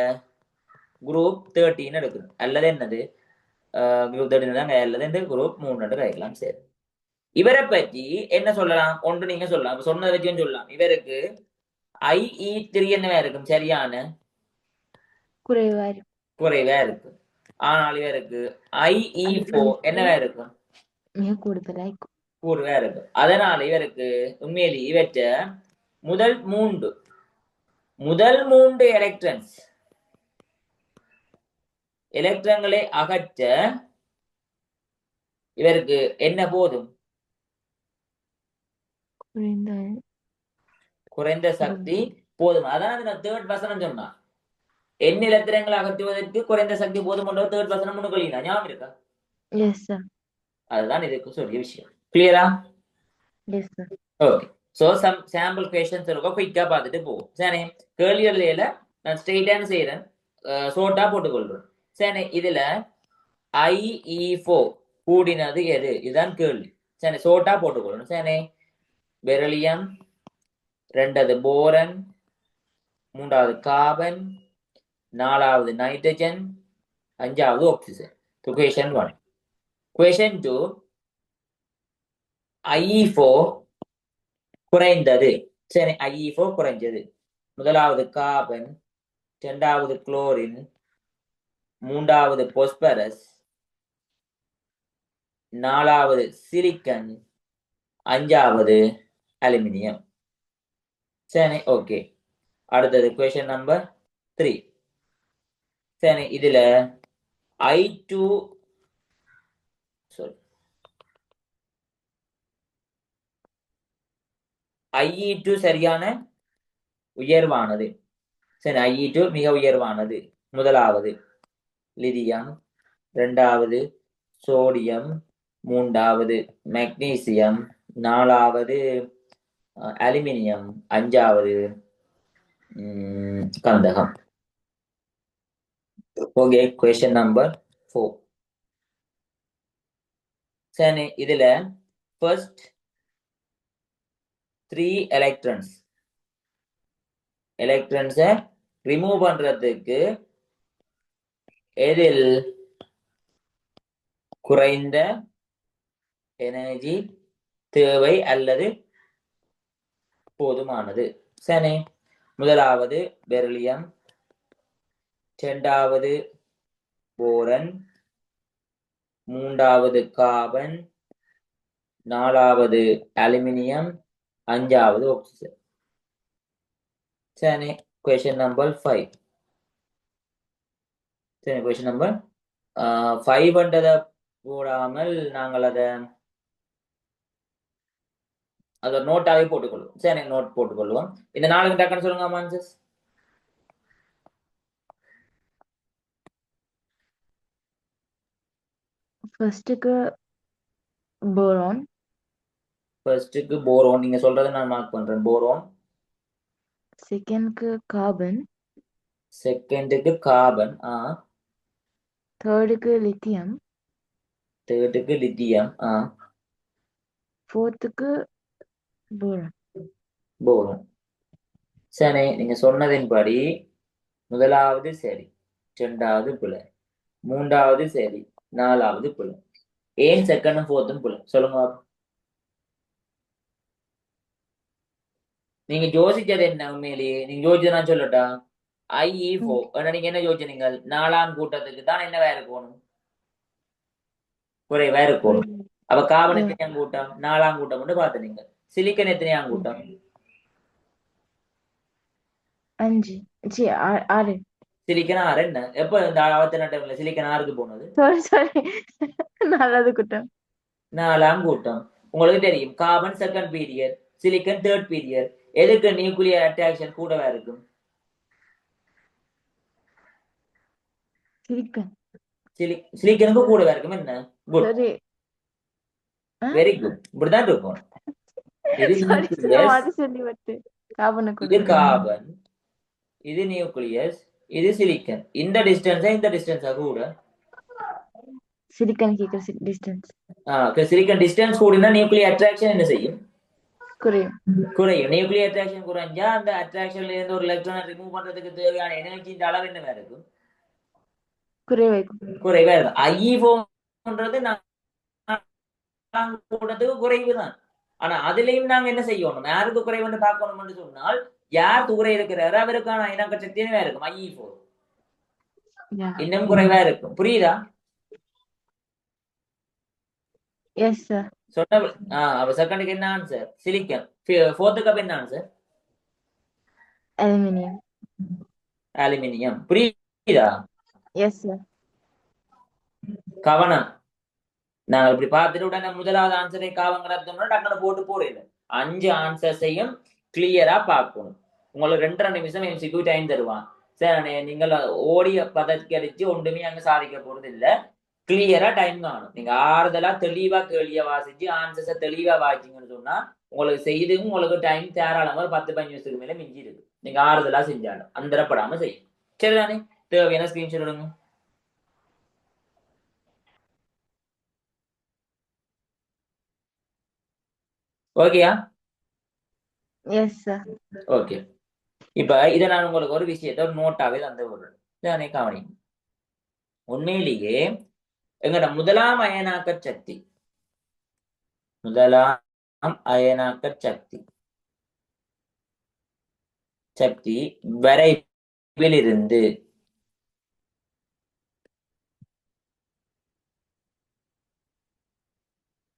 Speaker 1: குரூப் 13 எடுக்கிறேன். அல்லது என்னது குரூப் 13 தான், அல்லது இந்த குரூப் 3 கைக்கலாம். சரி, இவரை பற்றி என்ன சொல்லலாம்? ஒன்று நீங்க சொல்லலாம். இப்ப சொன்னதை வச்சும் சொல்லலாம். இவருக்கு IE3 என்னவா இருக்கும்? சரியான
Speaker 2: குறைவா இருக்கும்.
Speaker 1: குறைவா இருக்கும். ஆனால் இவருக்கு IE4 என்னவா இருக்கும்?
Speaker 2: மிக கூடுதலா இருக்கும்.
Speaker 1: கூடுதலா இருக்கும். அதனால இவருக்கு உண்மையிலே இவற்ற முதல் மூன்று எலக்ட்ரான்களை அகற்ற இவருக்கு என்ன போதும்? குறைந்த சக்தி போதும். அதான் நான் தேர்ட் வசனம் சொன்னான். என் இலத்திரங்களை அகற்றுவதற்கு குறைந்த சக்தி போதும் என்ற தேர்ட் வசனம் முன்னுக்கொள்ளினா ஞாபகம் இருக்கா?
Speaker 2: Yes, sir.
Speaker 1: அதுதான் இதுக்கு சொல்லிய விஷயம். கிளியரா?
Speaker 2: Yes, sir.
Speaker 1: Okay. So some sample questions இருக்கும், குயிக்கா பார்த்துட்டு போவோம். சரி, கேள்விகள்ல நான் ஸ்ட்ரெயிட்டான செய்யறேன், ஷோர்ட்டா போட்டுக்கொள்றேன். சரி, இதுல IE4 கூடினது எது? இதுதான் கேள்வி. சரி, ஷோர்ட்டா போட்டுக்கொள்ளணும். சரி, பெரிலியம், ரெண்டாவது போரன், மூன்றாவது கார்பன், நாலாவது நைட்ரஜன், அஞ்சாவது ஆக்சிஜன். Question 1. Question 2. IE4 குறைந்தது. சரி, IE4 குறைஞ்சது. முதலாவது கார்பன், இரண்டாவது குளோரின், மூன்றாவது பாஸ்பரஸ், நாலாவது சிலிக்கன், அஞ்சாவது அலுமினியம். சரி, ஓகே. அடுத்தது கொஸ்டின் நம்பர் 3. சரி, இதுல I2 IE2 சரியான உயர்வானது. சரி, IE2 மிக உயர்வானது. முதலாவது லிதியம், இரண்டாவது சோடியம், மூன்றாவது மெக்னீசியம், நாலாவது அலுமினியம், அஞ்சாவது கந்தகம். Okay, question number 4. சரி, இதுல ஃபர்ஸ்ட் 3 எலக்ட்ரான்ஸை ரிமூவ் பண்றதுக்கு எதில் குறைந்த எனர்ஜி தேவை அல்லது போதுமானது? சரி, முதலாவது பெரிலியம், இரண்டாவது போரன், மூன்றாவது கார்பன், நாலாவது அலுமினியம், அஞ்சாவது ஆக்சிஜன். சரி, கொஸ்டின் நம்பர் 5. சரி, கொஸ்டின் நம்பர் 5 போடாமல் நாங்கள் அதை நோட்டாவே போட்டுக்கொள்வோம். சரி, நோட் போட்டுக்கொள்வோம். இந்த நாளுக்கு டக்குன்னு சொல்லுங்க ஆன்சர்ஸ்.
Speaker 2: ஃபர்ஸ்ட்டுக்கு போரான்.
Speaker 1: ஃபர்ஸ்ட்டுக்கு போரோன், நீங்க சொல்றதை நான் மார்க் பண்றேன். போரோன்.
Speaker 2: செகண்ட்க்கு கார்பன்.
Speaker 1: செகண்டுக்கு கார்பன்.
Speaker 2: தேர்டுக்கு லித்தியம்.
Speaker 1: தேர்டுக்கு லித்தியம்.
Speaker 2: ஃபோர்த்துக்கு போரான்.
Speaker 1: போரோன். சரி, நீங்க சொன்னதின்படி முதலாவது சரி, இரண்டாவது பிழை, மூன்றாவது சரி, நாலாவது பிழை. ஏன் செகண்டும் ஃபோர்த்தும் பிழை சொல்லுங்க. நீங்க யோசிச்சது என்ன? உண்மையிலேயே நீங்க யோசிச்சது நான் சொல்லட்டா? IE4 நீங்க என்ன யோசிச்சீங்க? 4ஆம் கூட்டத்துக்கு தான் என்னவா இருக்கணும்? குறைவா இருக்கணும். அப்ப கார்பன் எத்தனையாம் கூட்டம்? 4ஆம் கூட்டம் மட்டும் பாத்துனீங்க. சிலிக்கன் எத்தனையாம் கூட்டம்?
Speaker 2: 5 சி 6
Speaker 1: சிலிக்கன் 6 என்ன? எப்ப இந்த 62 சிலிக்கன் 6க்கு போனது?
Speaker 2: சாரி நல்லது கூட்டம்
Speaker 1: 4ஆம் கூட்டம். உங்களுக்கு தெரியும் carbon second period, silicon third period. எதுக்கு நியூக்ளியர் அட்ராக்ஷன் கூடவா இருக்கும்?
Speaker 2: சிலிக்கன்
Speaker 1: சிலிக்கனுக்கு கூடவா இருக்கும் என்ன? குட்,
Speaker 2: சரி
Speaker 1: வெரி குட். இப்படிதான் இருக்கும். இது
Speaker 2: சாரி
Speaker 1: நியூக்ளியஸ்,
Speaker 2: மாத்தி சொல்லி வட்டு கார்பனை
Speaker 1: இது
Speaker 2: கொடுத்து
Speaker 1: கார்பன், இது நியூக்ளியஸ், இது சிலிக்கன். இந்த டிஸ்டன்ஸா கூட?
Speaker 2: சிலிக்கன் கேட்குற டிஸ்டன்ஸ்
Speaker 1: சிலிக்கன் டிஸ்டன்ஸ் கூடினா நியூக்ளியர் அட்ராக்ஷன் என்ன செய்யும்?
Speaker 2: குறையும்
Speaker 1: குறையும். நியூக்ளியர் அட்ராக்ஷன் குறைஞ்சா அந்த அட்ராக்ஷன்ல இருந்து ஒரு எலக்ட்ரானை ரிமூவ் பண்றதுக்கு தேவையான எனர்ஜியின் அளவு என்னவா இருக்கும்?
Speaker 2: குறைவாய்க்கும்
Speaker 1: குறைவா இருக்கும். IE4ன்றது கூட்டத்துக்கு குறைவுதான். ஆனா அதுலயும் நாங்க என்ன செய்யணும்? யாருக்கு குறைவுன்னு பார்க்கணும்னு சொன்னால், யார் தூர இருக்கிறாரோ அவருக்கான இணக்க சக்தி என்னவா இருக்கும்? IE4 இன்னும் குறைவா இருக்கும். புரியுதா?
Speaker 2: எஸ் சார்
Speaker 1: சொன்ன அப்ப செகண்டுக்கு என்ன ஆன்சர்? சிலிக்கன். ஃபோர்த்துக்கு அப்ப என்ன ஆன்சர்?
Speaker 2: Aluminium
Speaker 1: aluminium. புரியுதா?
Speaker 2: எஸ் சார்
Speaker 1: கவனம். நாங்க இப்படி பார்த்துட்டு உடனே முதலாவது ஆன்சரை காவங்கிறோம்னா டக்குனு போட்டு போறீங்க. 5 ஆன்சர்ஸையும் கிளியரா பார்க்கணும். உங்களுக்கு 2.5 நிமிஷம் MCQ டைம் தருவான். சரி, நீங்கள் ஓடிய பதக்கடிச்சு ஒன்றுமே அங்க சாதிக்க போறது இல்ல. கிளியரா டைம் காணும். நீங்க ஆறுதலா தெளிவா கேள்விய வாசிச்சு ஆன்சர்ஸ தெளிவா வாசிங்கன்னு சொன்னா உங்களுக்கு செய்தும் உங்களுக்கு டைம் தாராளமா ஒரு 10-15 நிமிஷத்துக்கு மேல மிஞ்சி இருக்கு. நீங்க ஆறுதலா செஞ்சாலும் அந்தரப்படாம செய்யும். சரிதானே? தேவையான ஸ்கிரீன்ஷாட் எடுங்க. ஓகேயா?
Speaker 2: Yes sir
Speaker 1: okay. இப்ப இதை நான் உங்களுக்கு ஒரு விஷயத்த ஒரு நோட்டாவே தந்து விடுறேன். இதானே கவனி. உண்மையிலேயே எங்கட முதலாம் அயனாக்க சக்தி, முதலாம் அயனாக்க சக்தி வரைவிலிருந்து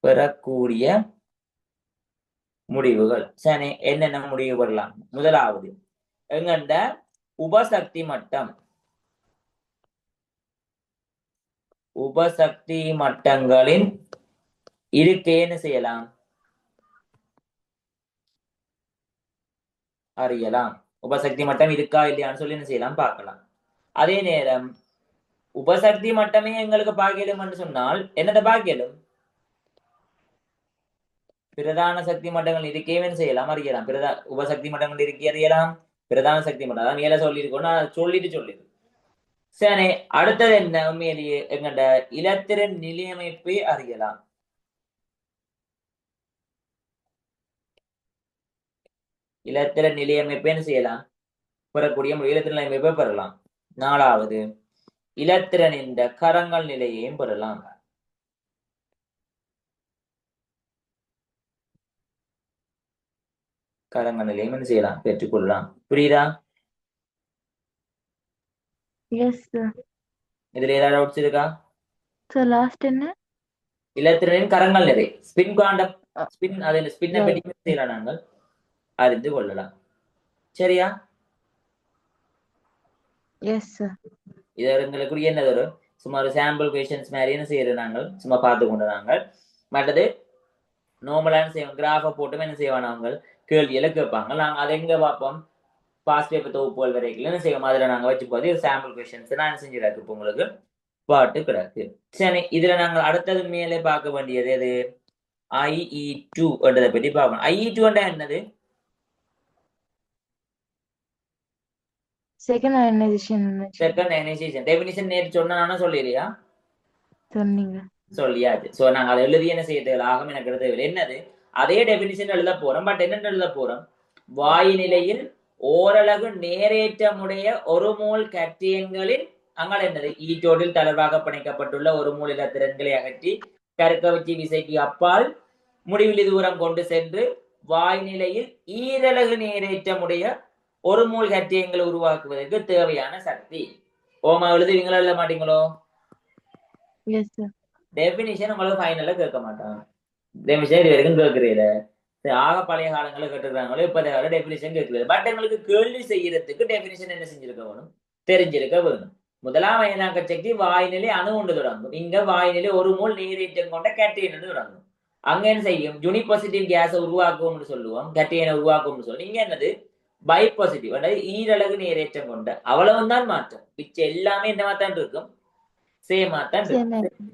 Speaker 1: பெறக்கூடிய முடிவுகள். சரி, என்னென்ன முடிவு பெறலாம்? முதலாவது எங்கண்ட உபசக்தி மட்டம், உபசக்தி மட்டங்களின் இருக்கைன்னு செய்யலாம், அறியலாம். உபசக்தி மட்டம் இருக்கா இல்லையான்னு சொல்லி என்ன செய்யலாம் பார்க்கலாம். அதே நேரம் உபசக்தி மட்டமே எங்களுக்கு பாக்கியலும் என்று சொன்னால் என்னதை பாக்கியலும்? பிரதான சக்தி மட்டங்கள் இருக்கேன்னு செய்யலாம், அறியலாம். உபசக்தி மட்டங்கள் இருக்கே அறியலாம். பிரதான சக்தி மட்டம் அதான் மேல சொல்லியிருக்கோம், நான் சொல்லிடு. சரி, அடுத்தது என்ன? உண்மையிலேயே எங்கட இலத்திரன் நிலையமைப்பை அறியலாம். இலத்திரன் நிலையமைப்பேன்னு செய்யலாம், பெறக்கூடிய இலத்திரன் நிலையமைப்பை பெறலாம். நாலாவது இலத்திரன் இந்த கரங்கள் நிலையையும் பெறலாம். கரங்கள் நிலையம் என்ன செய்யலாம்? பெற்றுக்கொள்ளலாம். புரியுதா?
Speaker 2: எஸ் சார்
Speaker 1: இதுல ஏதாவது டவுட்ஸ் இருக்கா?
Speaker 2: சார் லாஸ்ட் என்ன?
Speaker 1: இலத்திரனின் கரங்கள் நிறை, ஸ்பின் குவாண்டம், ஸ்பின், அதை ஸ்பின்னை பற்றி செய்யலாம், நாங்கள் அறிந்து கொள்ளலாம். சரியா?
Speaker 2: எஸ் சார்
Speaker 1: இது எங்களுக்குரிய என்னது ஒரு சுமார் சாம்பிள் கொஷன்ஸ் மாதிரி என்ன செய்யறது, நாங்கள் சும்மா பார்த்து கொண்டு நாங்கள் மற்றது நார்மலான செய்வோம். கிராஃபை போட்டும் என்ன செய்வாங்க, நாங்கள் கேள்வியில கேட்பாங்க. நாங்கள் அதை எங்க பார்ப்போம்? பாஸ்ட் பேப்பர் தொகுப்புகள் வரைக்கும் என்ன செய்வோம், அதில் நாங்கள் வச்சு போது சாம்பிள் கொஷன்ஸ் நான் செஞ்சிடாக்கு இப்போ உங்களுக்கு பாட்டு கிடக்கு. சரி, இதுல நாங்கள் அடுத்தது மேலே பார்க்க வேண்டியது எது? IE2 என்றதை பற்றி பார்க்கணும். IE2 என்னது?
Speaker 2: Second ionisation
Speaker 1: second ionisation. Definition நேற்று சொன்னா சொல்லிடுறியா?
Speaker 2: சொன்னீங்க.
Speaker 1: சொல்லியாச்சு. சோ நாங்க அதை எழுதி என்ன செய்ய தேவை? ஆகும் எனக்கு எழுத தேவை. என்னது? அதே டெபினிஷன் எழுத போறோம். பட் என்ன எழுத போறோம்? வாயு நிலையில் ஓரளவு நேரேற்றமுடைய ஒரு மோல் கட்டியன்களின் அங்கால் என்னது? ஈட்டோடில் தளர்வாக பிணைக்கப்பட்டுள்ள ஒரு மூல் இலத்திரன்களை அகற்றி கருக்கவச்சி விசைக்கு அப்பால் முடிவிலி தூரம் கொண்டு சென்று வாயு நிலையில் ஈரலகு நேரேற்றமுடைய ஒரு மூல் ஹெட்டியங்களை உருவாக்குவதற்கு தேவையான சக்தி. ஓமா எழுதுவீங்களா எழுத மாட்டீங்களோ?
Speaker 2: Yes sir.
Speaker 1: டெபினிஷன் உங்களுக்கு ஃபைனல்ல கேட்க மாட்டாங்க. டெபினிஷன் இது வரைக்கும் கேட்கறீல. ஆக பழைய காலங்களில் கேட்டுருக்காங்களோ இப்ப டெபினிஷன் கேட்கல. பட் எங்களுக்கு கேள்வி செய்யறதுக்கு டெபினிஷன் என்ன செஞ்சிருக்க வேணும், தெரிஞ்சிருக்க வேணும். முதலாம் அயனாக்க சக்தி வாய்நிலை அணு கொண்டு தொடங்கும். இங்க வாய்நிலை ஒரு மூல் நீரேற்றம் கொண்ட கேட்டையன் தொடங்கும். அங்க என்ன செய்யும், யூனிபாசிட்டிவ் கேஸை உருவாக்குவோம்னு சொல்லுவோம், கேட்டையனை உருவாக்குவோம்னு சொல்லுவோம். இங்க என்னது, பை பாசிட்டிவ், அதாவது ஈரலகு நீரேற்றம் கொண்ட. அவ்வளவுதான் மாற்றம். மிச்சம் எல்லாமே இந்த மாதிரி தான் இருக்கும், சேமா தான் இருக்கும்.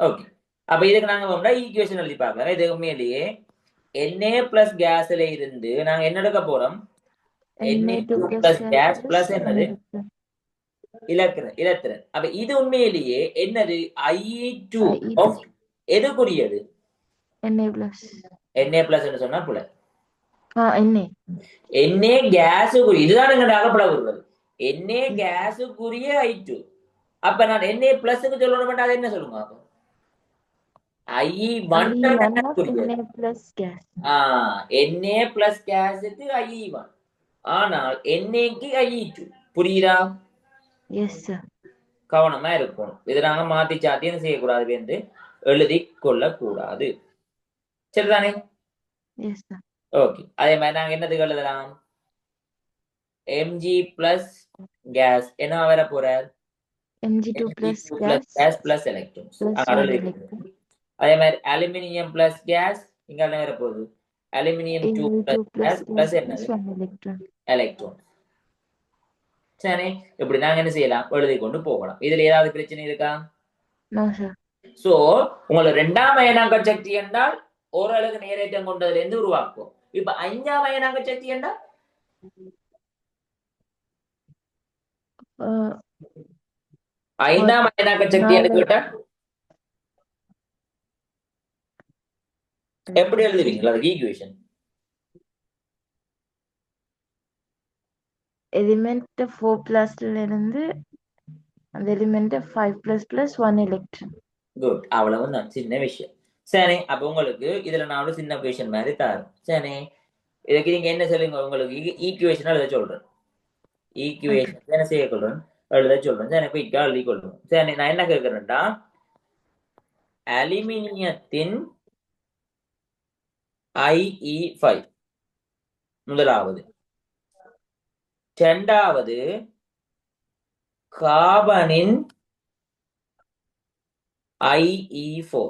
Speaker 1: ஓகே, அப்ப இதுக்கு நாங்க வந்தா ஈக்குவேஷன் எழுதி பார்க்கலாம். இது உண்மையிலேயே Na பிளஸ் கேஸ்ல இருந்து நாங்க என்ன எடுக்க போறோம், Na2 பிளஸ் கேஸ் பிளஸ் என்னது இலத்திரன். அப்ப இது உண்மையிலேயே என்னது, I2 ஆஃப் எதுக்குரியது,
Speaker 2: Na பிளஸ்.
Speaker 1: Na பிளஸ் சொன்னா புல
Speaker 2: Na
Speaker 1: கேஸுக்குரிய, இதுதான் எங்க அகப்பட வருவது. Na கேஸுக்குரிய I2. அப்ப நான் Na பிளஸ்க்கு சொல்லணும், அது என்ன சொல்லுங்க அப்ப, I1
Speaker 2: Na plus gas.
Speaker 1: Na plus கேஸுக்கு I1, ஆனால் NAக்கு I2. புரியுதா?
Speaker 2: Yes sir.
Speaker 1: கவனமா இருக்கணும். இதை நாங்க மாத்தி சாத்தியம் செய்யக்கூடாது என்று எழுதி கொள்ளக்கூடாது. சரிதானே?
Speaker 2: Yes sir.
Speaker 1: ஓகே, அதே மாதிரி நாங்க என்னதுக்கு எழுதலாம், Mg பிளஸ் கேஸ் என்ன வர போற,
Speaker 2: Mg2 plus
Speaker 1: gas plus electrons. அதே மாதிரி அலுமினியம் பிளஸ் கேஸ் இங்க என்ன வர போகுது, அலுமினியம் 2 பிளஸ் கேஸ் பிளஸ் என்னது எலக்ட்ரான். சரி, இப்படி நாங்க என்ன செய்யலாம், எழுதி கொண்டு போகலாம். இதுல ஏதாவது பிரச்சனை இருக்கா? சோ உங்களுக்கு இரண்டாம் அயனாக்க சக்தி என்றால் ஓரளவுக்கு நேரேற்றம் கொண்டதுல இருந்து உருவாக்கும். இப்ப ஐந்தாம் அயனாக்க சக்தி என்றால் ஐந்தாம் அயனாக்க சக்தி என்று கேட்டா எப்படி எழுதுவீங்களா அதுக்கு ஈக்குவேஷன்?
Speaker 2: எலிமெண்ட் 4+ இருந்து அந்த எலிமெண்ட் 5++ 1 எலக்ட்ரான்.
Speaker 1: குட், அவ்வளவுதான், சின்ன விஷயம். சரி, அப்ப உங்களுக்கு இதுல நான் ஒரு சின்ன கொஸ்டின் மாதிரி தரேன். சரி, இதுக்கு நீங்க என்ன சொல்லுங்க, உங்களுக்கு ஈக்குவேஷன் எழுத சொல்றேன். ஈக்குவேஷன் என்ன செய்ய சொல்றேன், எழுத சொல்றேன். சரி, குயிக்கா எழுதி கொள்றேன். சரி, நான் என்ன கேட்கிறேன்டா, அலுமினியத்தின் IE5 முதலாவது, இரண்டாவது கார்பனின் IE4,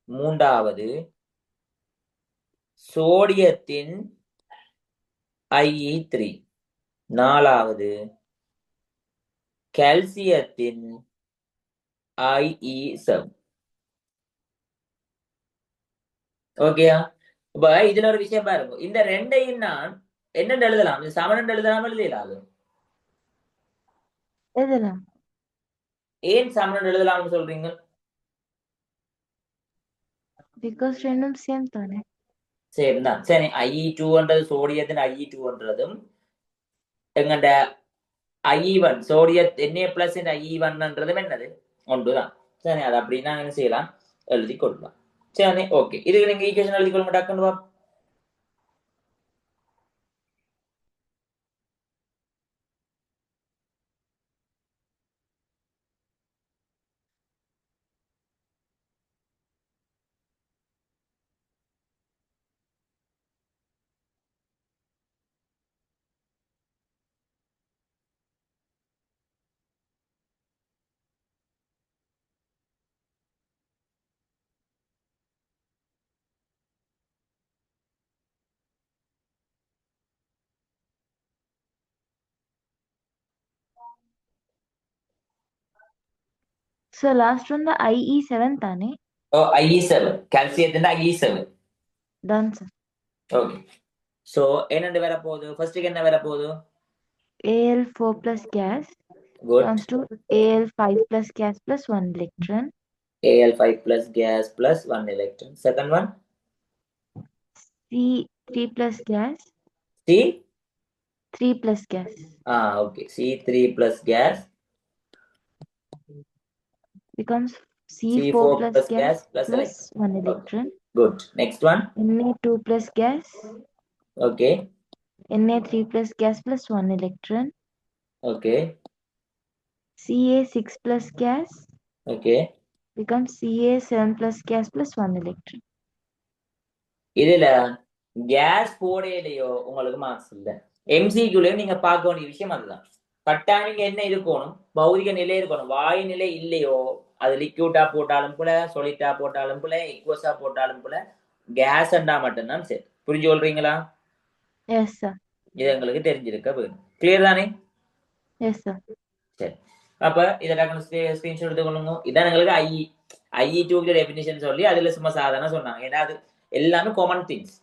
Speaker 1: மூன்றாவது சோடியத்தின் IE3, நாலாவது கால்சியத்தின் IE7. ஓகேயா? இப்ப இதுல ஒரு விஷயம் பாருங்க, இந்த ரெண்டையும் நான் என்ன எழுதலாம், சமன் எழுதலாம், எழுதலாது. ஏன் சமன் எழுதலாம்னு சொல்றீங்க?
Speaker 2: because ரெண்டும் சேம் தானே.
Speaker 1: சரிதான். சரி, IE2 சோடியத்தின் IE2 எங்கண்ட I1 சோடியத் Na+ I1 என்னது ஒன்றுதான். சரி, அது அப்படின்னா என்ன செய்யலாம், எழுதி கொள்ளலாம். சரி, ஓகே, இதுக்கு நீங்க ஈக்குவேஷன் எழுதி கொள்ள மாட்டாக்கணும்.
Speaker 2: So last one the IE7 தானே.
Speaker 1: IE7 கால்சியத்தின் IE7.
Speaker 2: Done sir.
Speaker 1: Okay, so என்னண்டு வர போகுது, ஃபர்ஸ்ட்க்கு என்ன வர போகுது,
Speaker 2: Al4+ gas comes to Al5+ gas plus 1 electron.
Speaker 1: Al5+ gas plus 1 electron. Second one,
Speaker 2: C3+ gas. C3+ gas.
Speaker 1: Okay, C3+ gas
Speaker 2: becomes C4+ gas plus 1 electron.
Speaker 1: Okay. Good. Next one,
Speaker 2: Na2+ gas.
Speaker 1: Okay.
Speaker 2: Na3 plus gas plus 1 electron.
Speaker 1: Okay
Speaker 2: Ca6 plus gas
Speaker 1: okay
Speaker 2: becomes Ca7 plus gas plus 1 electron.
Speaker 1: இதுல case போடையிலையோ உங்களுக்கு marks இல்ல. எம்சிக்யூலயும் நீங்க பார்க்க வேண்டிய விஷயம் அதுதான். கட்டாயம் என்ன இருக்கணும், பௌதிக நிலை இருக்கணும். வாயு நிலை இல்லையோ, அது லிக்யூட்டா போட்டாலும் கூட, சொலிட்டா போட்டாலும் கூட, எக்வஸா போட்டாலும் கூட, கேஸ் அண்டா மட்டும்தான் சரி. புரிஞ்சு கொள்றீங்களா?
Speaker 2: Yes, sir.
Speaker 1: இது எங்களுக்கு தெரிஞ்சிருக்க வேணும். கிளியர் தானே?
Speaker 2: Yes, sir.
Speaker 1: சரி. அப்ப இதை ஸ்கிரீன்ஷாட் எடுத்துக்கொள்ளுங்க. இதான் எங்களுக்கு IE2 டெபினிஷன் சொல்லி அதுல சும்மா சாதாரண சொன்னாங்க. ஏன்னா அது எல்லாமே காமன் திங்ஸ்.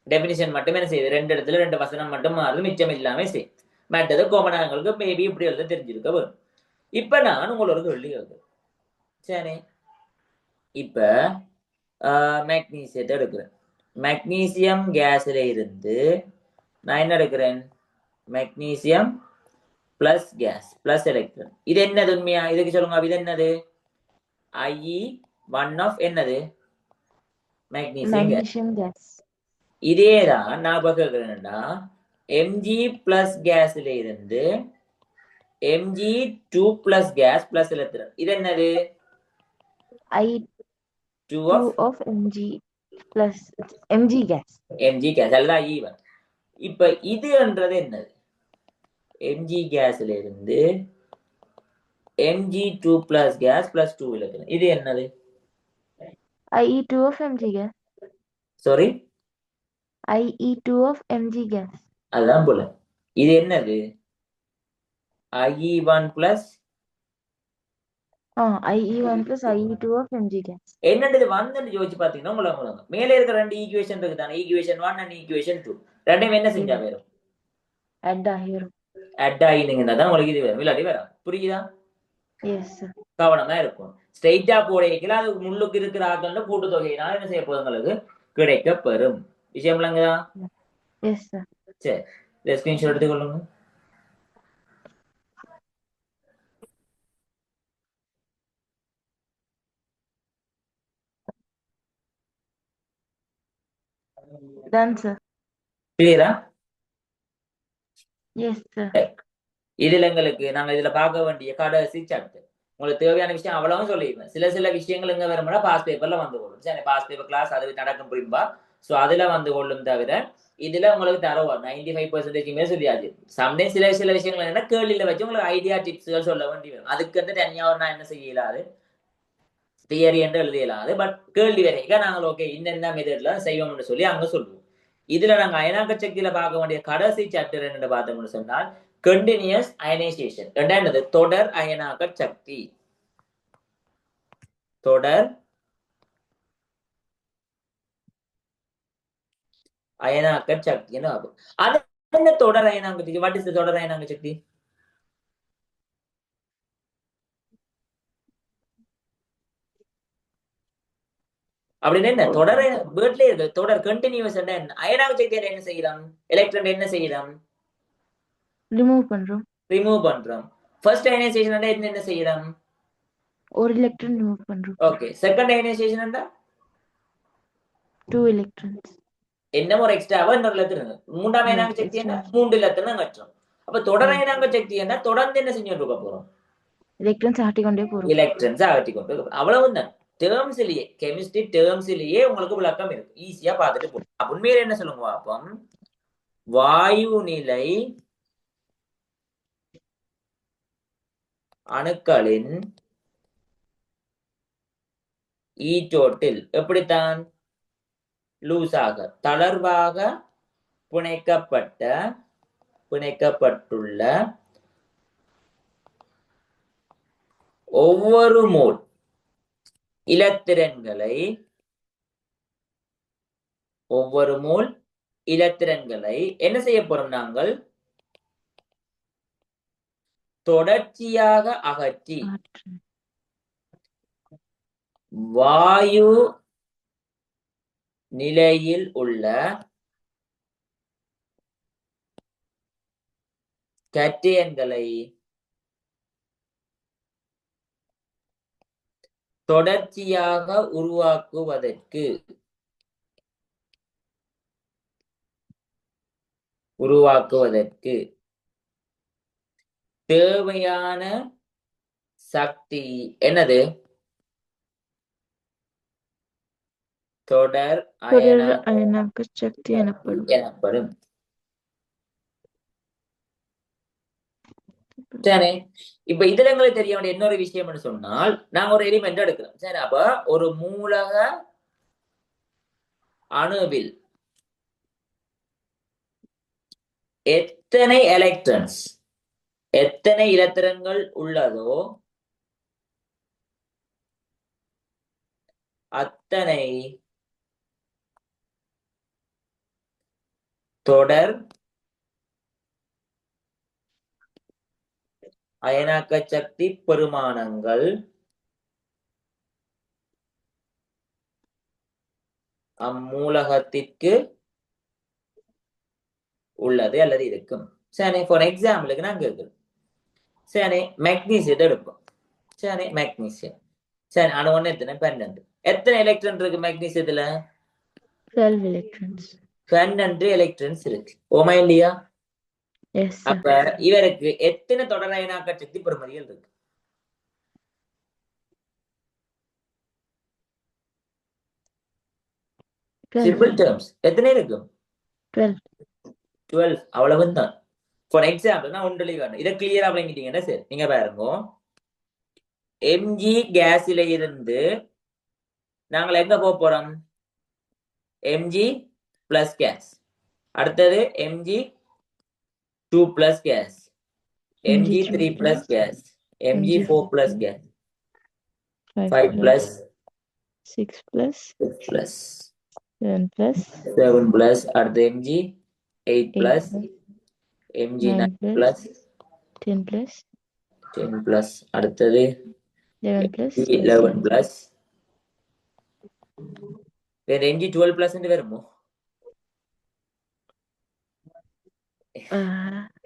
Speaker 1: டெபினிஷன் மட்டுமே என்ன செய்யுது, 2 இடத்துல 2 வசனம் மட்டும் மாறுது, மிச்சம் இல்லாம செய்யும். மற்றது காமனா எங்களுக்கு மேபி இப்படி எழுத தெரிஞ்சிருக்க வரும். இப்ப நான் உங்களோட கேள்வி கேட்கிறேன். சரி, இப்ப மெக்னீசியத்தை எடுக்கிறேன். மெக்னீசியம் கேஸ்ல இருந்து நான் என்ன எடுக்கிறேன், magnesium plus gas plus electron. இது என்னது உண்மையா? இதுக்கு சொல்லுங்க, இது என்னது? IE1 ஆஃப் என்னது?
Speaker 2: Magnesium gas.
Speaker 1: இதேதான் நான் இப்ப கேட்கிறேன்டா, Mg பிளஸ் கேஸ்ல இருந்து Mg2 plus gas plus electron. இது என்னது?
Speaker 2: I2 of Mg plus Mg gas.
Speaker 1: Mg gas அல்லது E1. இப்ப இதுன்றது என்னது? Mg கேஸ்ல இருந்து Mg2 plus gas plus 2 electron. இது என்னது?
Speaker 2: IE2 of Mg gas.
Speaker 1: Sorry,
Speaker 2: IE2 of Mg gas.
Speaker 1: அதுதான் போல. இது என்னது? IE1 plus
Speaker 2: IE1 plus IE2 of Mg gas.
Speaker 1: என்னது வந்து யோசிச்சு பாத்தீங்கன்னா உங்களுக்கு மேலே இருக்கிற 2 ஈக்குவேஷன் இருக்கு தானே, ஈக்குவேஷன் 1 அண்ட் ஈக்குவேஷன் 2. ரெண்டையும் என்ன செஞ்சா வரும்?
Speaker 2: Add here.
Speaker 1: அட் ஆயினீங்கன்னா தான் உங்களுக்கு இது வரும், இல்லாட்டி வரும். புரியுதா?
Speaker 2: Yes, sir.
Speaker 1: கவனமா இருக்கும். ஸ்ட்ரெயிட்டா போடையில அது முள்ளுக்கு இருக்கிற ஆட்கள் கூட்டு தொகையினால என்ன செய்ய போகுது, உங்களுக்கு கிடைக்க பெறும். விஷயம் இல்லைங்கதா?
Speaker 2: Yes, sir.
Speaker 1: சரி, இந்த ஸ்கிரீன்ஷாட் எடுத்துக்கொள்ளுங்க.
Speaker 2: Done, sir.
Speaker 1: கிளியரா?
Speaker 2: Yes, sir.
Speaker 1: இதுல எங்களுக்கு நாங்க இதுல பார்க்க வேண்டிய கடைசி சாப்டர். உங்களுக்கு தேவையான விஷயம் அவ்வளவும் சொல்லிடுவேன். சில விஷயங்கள் எங்க வரும்னா பாஸ் பேப்பர்ல வந்து கொள்ளும். சரி, பாஸ் பேப்பர் கிளாஸ் அது நடக்கும் புரியும்பா. சோ அதுல வந்து கொள்ளும். தவிர இதுல உங்களுக்கு தரவா 95% சொல்லியாச்சு. சம்டைம் சில விஷயங்கள் என்னன்னா கேள்வியில வச்சு உங்களுக்கு ஐடியா டிப்ஸ்கள் சொல்ல வேண்டி வரும். அதுக்கு வந்து தனியா ஒரு நான் என்ன செய்யலாது, தியரி என்று எழுதியலாது. பட் கேள்வி வரைக்கும் நாங்கள் ஓகே இந்த மெத்தட்ல செய்வோம்னு சொல்லி அங்க சொல்லுவோம். இதுல நாங்க அயனாக்க சக்தியில பார்க்க வேண்டிய கடைசி சாப்டர் என்னன்னு பார்த்தோம்னு சொன்னால் கண்டினியூஸ் அயனைசேஷன். என்னது? தொடர் அயனாக்க சக்தி. தொடர் அயனாக்க சக்தி என்ன ஆகும்? அது என்ன தொடர் அயனாக்க சக்தி? வாட் இஸ் தி தொடர் அயனாக்க சக்தி? அப்படின்னு என்ன தொடர் வேர்ட்லயே இருக்கு. தொடர் கண்டினியூஸ் என்ன? அயனாக்க சக்தியில என்ன செய்யலாம்? எலக்ட்ரான் என்ன செய்யலாம்?
Speaker 2: Remove பண்றோம்.
Speaker 1: ரிமூவ் பண்றோம். ஃபர்ஸ்ட் அயனைசேஷன் என்ன செய்யலாம்?
Speaker 2: ஒரு electron remove பண்றோம்.
Speaker 1: Okay, second ionisation
Speaker 2: 2 electrons.
Speaker 1: என்ன ஒரு எக்ஸ்ட்ராவா இன்னொரு லெட்டர். மூன்றாம் அயனாக்க சக்தி என்ன? 3 லெட்டர் கற்றோம். அப்ப தொடர் அயனாக்க சக்தி என்ன? தொடர்ந்து என்ன செஞ்சு இருக்க போறோம்?
Speaker 2: எலக்ட்ரான்ஸ் ஆட்டிக்கொண்டே போறோம்.
Speaker 1: எலக்ட்ரான்ஸ் ஆட்டி கொண்டு. அவ்வளவுதான். டேர்ம்ஸ்லயே கெமிஸ்ட்ரி டேர்ம்ஸ்லயே உங்களுக்கு விளக்கம் இருக்கு. ஈஸியா பார்த்துட்டு போகும். உண்மையில என்ன சொல்லுங்க பாப்போம். வாயு நிலை அணுக்களின் ஈட்டோட்டில் எப்படித்தான் லூஸாக தளர்வாக பிணைக்கப்பட்டுள்ள ஒவ்வொரு மோல் இலத்திரன்களை என்ன செய்ய போறோம்? நாங்கள் தொடர்ச்சியாக அகற்றி வாயு நிலையில் உள்ள கேட்டையன்களை தொடர்ச்சியாக உருவாக்குவதற்கு உருவாக்குவதற்கு தேவையான சக்தி என்னது? தொடர்
Speaker 2: தொடர்
Speaker 1: அயனாக்க
Speaker 2: அயனாக்க சக்தி எனப்படும்.
Speaker 1: எனப்படும். சரி, இப்ப இதுல எங்களுக்கு தெரிய வேண்டிய இன்னொரு விஷயம்னு சொன்னால், நாங்க ஒரு எலிமெண்ட் எடுக்கிறோம். சரி, அப்ப ஒரு மூலக அணுவில் எத்தனை எலக்ட்ரான்ஸ், எத்தனை இலத்திரன்கள் உள்ளதோ அத்தனை தொடர் அயனாக்க சக்தி பெருமானங்கள் அம்மூலகத்திற்கு உள்ளது அல்லது இருக்கும். சரி, ஃபார் எக்ஸாம்பிளுக்கு நான் கேட்கிறேன். சரி, மெக்னீசியத்தை எடுப்போம். சரி, மெக்னீசியம். சரி, அணு ஒண்ணு எத்தனை? 12. எத்தனை எலக்ட்ரான் இருக்கு மெக்னீசியத்துல?
Speaker 2: 12 electrons.
Speaker 1: 12 எலக்ட்ரான்ஸ் இருக்கு. ஓமா இல்லையா?
Speaker 2: Yes, sir.
Speaker 1: அப்ப இவருக்கு எத்தனை தொடர் அயனாக்க சக்தி பெருமதிகள் இருக்கு? சிம்பிள் டேர்ம்ஸ் எத்தனை இருக்கும்?
Speaker 2: 12.
Speaker 1: 12. அவ்வளவுதான். ஃபார் எக்ஸாம்பிள் நான் ஒன்று வேணும், இதை கிளியரா விளங்கிட்டீங்கன்னா சரி, நீங்க பாருங்க. எம்ஜி கேஸ்ல இருந்து நாங்கள் எங்க போக போறோம்? MG plus gas. அடுத்தது MG 2 plus gas, MG 3 plus gas, MG 4 plus gas, 5 plus
Speaker 2: 6 plus
Speaker 1: 6 plus
Speaker 2: 7 plus
Speaker 1: 7 plus, அடுத்து MG 8
Speaker 2: 8
Speaker 1: plus,
Speaker 2: plus
Speaker 1: MG
Speaker 2: 9
Speaker 1: 9
Speaker 2: plus
Speaker 1: plus
Speaker 2: 10 plus
Speaker 1: 10 plus, அடுத்தது
Speaker 2: 11 plus
Speaker 1: எம்ஜி 11 பிளஸ், வேற எம்ஜி 12 பிளஸ் வருமோ?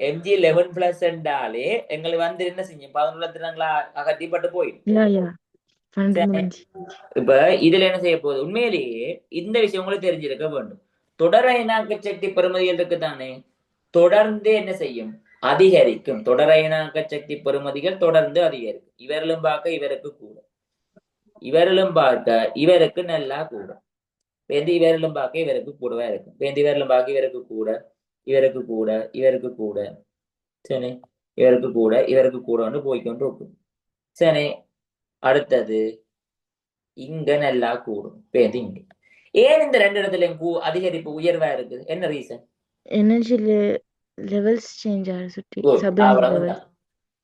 Speaker 1: எம்ஜி 11 பிளஸ் என்றாலே எங்களுக்கு வந்து என்ன செய்யும்? 11 தினங்களா அகட்டிப்பட்டு போயிடும்.
Speaker 2: yeah 12
Speaker 1: இப்ப இதுல என்ன செய்ய போகுது? உண்மையிலேயே இந்த விஷயம் உங்களுக்கு தெரிஞ்சிருக்க வேண்டும். தொடர் அயனாக்க சக்தி பெறுமதிகள் இருக்கு தானே, தொடர்ந்து என்ன செய்யும்? அதிகரிக்கும். தொடர் அயனாக்க சக்தி பெறுமதிகள் தொடர்ந்து அதிகரிக்கும். இவரிலும் பார்க்க இவருக்கு கூட, இவரிலும் பார்க்க இவருக்கு நல்லா கூட, வேந்தி இவரிலும் பார்க்க இவருக்கு கூடவா இருக்கும். வேந்தி இவரிலும் பார்க்க இவருக்கு கூட, இவருக்கு கூட, இவருக்கு கூட, சரி, இவருக்கு கூட, இவருக்கு கூடன்னு போய்கொண்டு இருக்கும். சரி, அடுத்தது இங்க நல்லா கூடும். வேந்தி இங்க ஏன் இந்த ரெண்டு இடத்துலயும் அதிகரிப்பு உயர்வா இருக்குது? என்ன ரீசன்?
Speaker 2: எனர்ஜி லெவல்ஸ் சேஞ்ச் ஆகுது சுத்தி. Sudden level,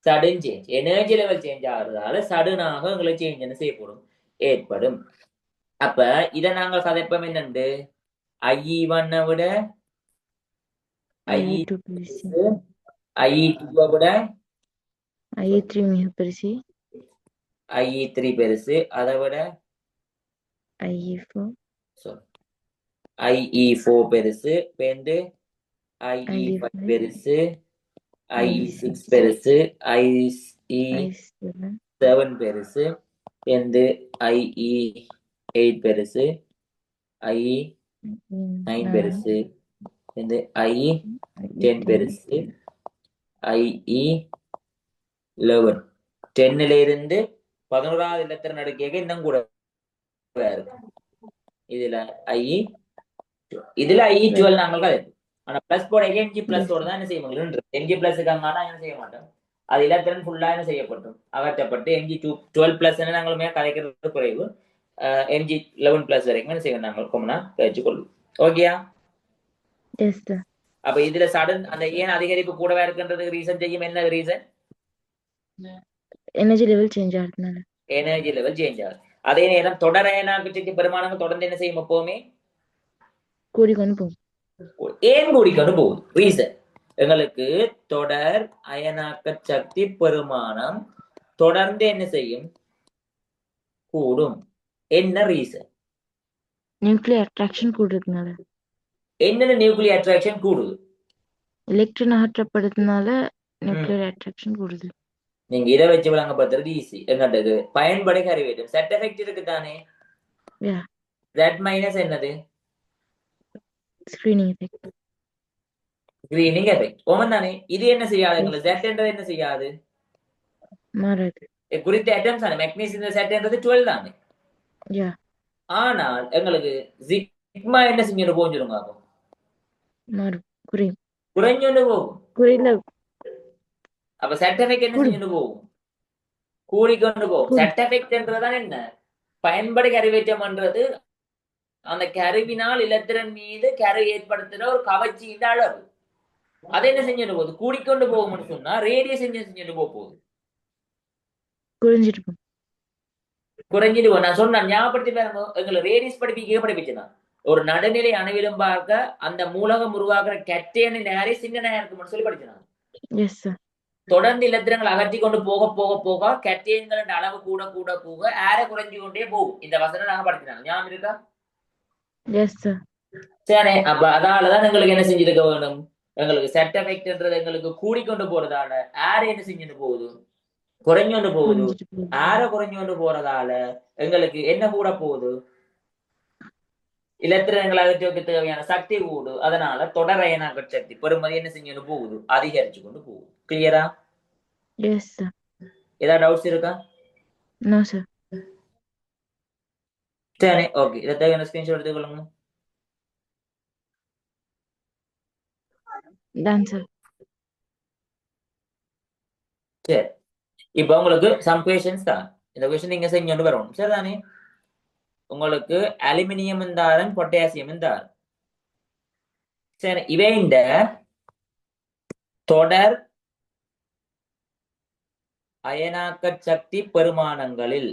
Speaker 1: sudden change, energy level change ஆகுறதால சடனாக உங்களுக்கு சேஞ்ச் என்ன செய்யப்படும்? ஏற்படும். அப்ப இத நாங்கள் சதைப்பம் என்னண்டு, IE1 விட
Speaker 2: IE2 பெருசு,
Speaker 1: IE2 விட
Speaker 2: IE3 மிக பெருசு,
Speaker 1: IE3 பெருசு, அதை விட
Speaker 2: IE4
Speaker 1: IE4 பெருசு, பேருந்து IE5 பெருசு, IE6 பெருசு, IE7 பெருசு, பேருந்து IE8 பெருசு, IE9 பெருசு, பேருந்து IE10 பெருசு, IE11. 10ல இருந்து 11வது இலத்திரன் அடுக்கியாக இன்னும் கூட இருக்கும். இதுல IE12 நாங்கள் கதைப்போம். ஆனா பிளஸ் போட எம்ஜி பிளஸ் ஓட தான் என்ன செய்ய முடியும்? எம்ஜி பிளஸ் இருக்காங்கன்னா என்ன செய்ய மாட்டோம், அது இலத்திரன் ஃபுல்லா என்ன செய்யப்பட்டோம்? அகற்றப்பட்டு எம்ஜி 12 பிளஸ் நாங்களுமே கதைக்கிறது குறைவு. எம்ஜி 11 பிளஸ் வரைக்கும் என்ன செய்வோம்? நாங்கள் கொம்னா கழிச்சு கொள்வோம். ஓகேயா? அப்ப இதுல சடன் அந்த ஏன் அதிகரிப்பு கூடவா இருக்குன்றதுக்கு ரீசன் செய்யும். என்ன ரீசன்?
Speaker 2: எனர்ஜி லெவல் சேஞ்ச் ஆகுதுனால.
Speaker 1: எனர்ஜி லெவல் சேஞ்ச் ஆகுது. அதே நேரம் தொடர் அயனாக்க சக்தி பெருமானங்கள் தொடர்ந்து என்ன செய்யும்? எப்பவுமே
Speaker 2: கூடிக்கொண்டு போகும்.
Speaker 1: ஏன் கூடிக்கொண்டு போகுது? ரீசன் எங்களுக்கு தொடர் அயனாக்க சக்தி பெருமானம் தொடர்ந்து என்ன செய்யும்? கூடும். என்ன ரீசன்?
Speaker 2: நியூக்ளியர் அட்ராக்ஷன் கூடுறதுனால.
Speaker 1: என்னென்ன நியூக்ளியர் அட்ராக்ஷன் கூடுது?
Speaker 2: எலக்ட்ரான் அகற்றப்படுறதுனால நியூக்ளியர் அட்ராக்ஷன் கூடுது.
Speaker 1: நீங்க இதை வச்சு விளங்கப்படுத்துறது ஈஸி. என்னது? பயன்படை கருவேட்டும் செட் எஃபெக்ட் இருக்கு தானே. Z மைனஸ் என்னது?
Speaker 2: Screening effect.
Speaker 1: Greening effect Oman தானே. இது என்ன செய்யாது எங்களுக்கு செட்ன்றது என்ன செய்யாது
Speaker 2: மாறாது.
Speaker 1: குறித்த அட்டம்ஸ் தானே. மெக்னீசியம் செட்ன்றது 12 தானே.
Speaker 2: யா
Speaker 1: ஆனால் எங்களுக்கு சிக்மா என்ன செஞ்சுட்டு போஞ்சிருங்க அப்போ
Speaker 2: மாறும். குறையும்.
Speaker 1: குறைஞ்சொண்டு போகும்.
Speaker 2: குறையில
Speaker 1: அப்ப செட் எஃபெக்ட் என்ன செஞ்சுட்டு போகும் கூடிக்கொண்டு போகும். செட் எஃபெக்ட்ன்றதான் என்ன பயன்படு கருவேற்றம் பண்றது அந்த கருவினால் இலத்திரன் மீது கரு ஏற்படுத்துற ஒரு கவர்ச்சியின் அளவு. அதை என்ன செஞ்சுட்டு போகுது கூடிக்கொண்டு போகும்னு சொன்னா ரேடியஸ் என்ன செஞ்சுட்டு போகுது
Speaker 2: குறைஞ்சிட்டு போகும்.
Speaker 1: குறைஞ்சிட்டு போகும். நான் சொன்னேன் ஞாபகப்படுத்தி பாருங்க. எங்களை ரேடியஸ் படிப்பிச்சுனா ஒரு நடுநிலை அணுவிலும் பார்க்க அந்த மூலகம் உருவாக்குற கெட்டேன்னு நேரே சின்ன நேரம் இருக்கும்னு சொல்லி படிச்சினாங்க.
Speaker 2: Yes sir.
Speaker 1: தொடர்ந்து இலத்திரங்கள் அகற்றி கொண்டு போக போக போக கெட்டேன்களின் அளவு கூட கூட போக ஏற குறைஞ்சு கொண்டே போகும். இந்த வசனம் நாங்க படிச்சினாங்க ஞாபகம் இருக்கா?
Speaker 2: Yes sir.
Speaker 1: சரி, அப்ப அதாலதான் எங்களுக்கு என்ன செஞ்சிருக்க வேணும் எங்களுக்கு செட் எஃபெக்ட்ன்றது எங்களுக்கு கூடிக்கொண்டு போறதால ஏர் என்ன செஞ்சுட்டு போகுது குறைஞ்சொண்டு போகுது. ஏற குறைஞ்சொண்டு போறதால எங்களுக்கு என்ன கூட போகுது இலத்திரங்களை அகற்றுவதற்கு தேவையான சக்தி கூடு. அதனால தொடர் அயனாக்க சக்தி பெருமதி என்ன செஞ்சுட்டு போகுது அதிகரிச்சு கொண்டு போகுது. கிளியரா?
Speaker 2: Yes sir.
Speaker 1: ஏதாவது டவுட்ஸ் இருக்கா?
Speaker 2: No sir.
Speaker 1: சரி, ஓகே. இதை தேவையான ஸ்கிரீன்ஷாட் எடுத்துக்கொள்ளுங்க.
Speaker 2: Done sir.
Speaker 1: சரி, இப்ப உங்களுக்கு சம் கொஸ்டின்ஸ் தான். இந்த கொஸ்டின் நீங்க செஞ்சு வரணும். சரிதானே? உங்களுக்கு அலுமினியம் இருந்தாலும் பொட்டாசியம் இருந்தாலும் சரி, இவை இந்த தொடர் அயனாக்க சக்தி பெருமானங்களில்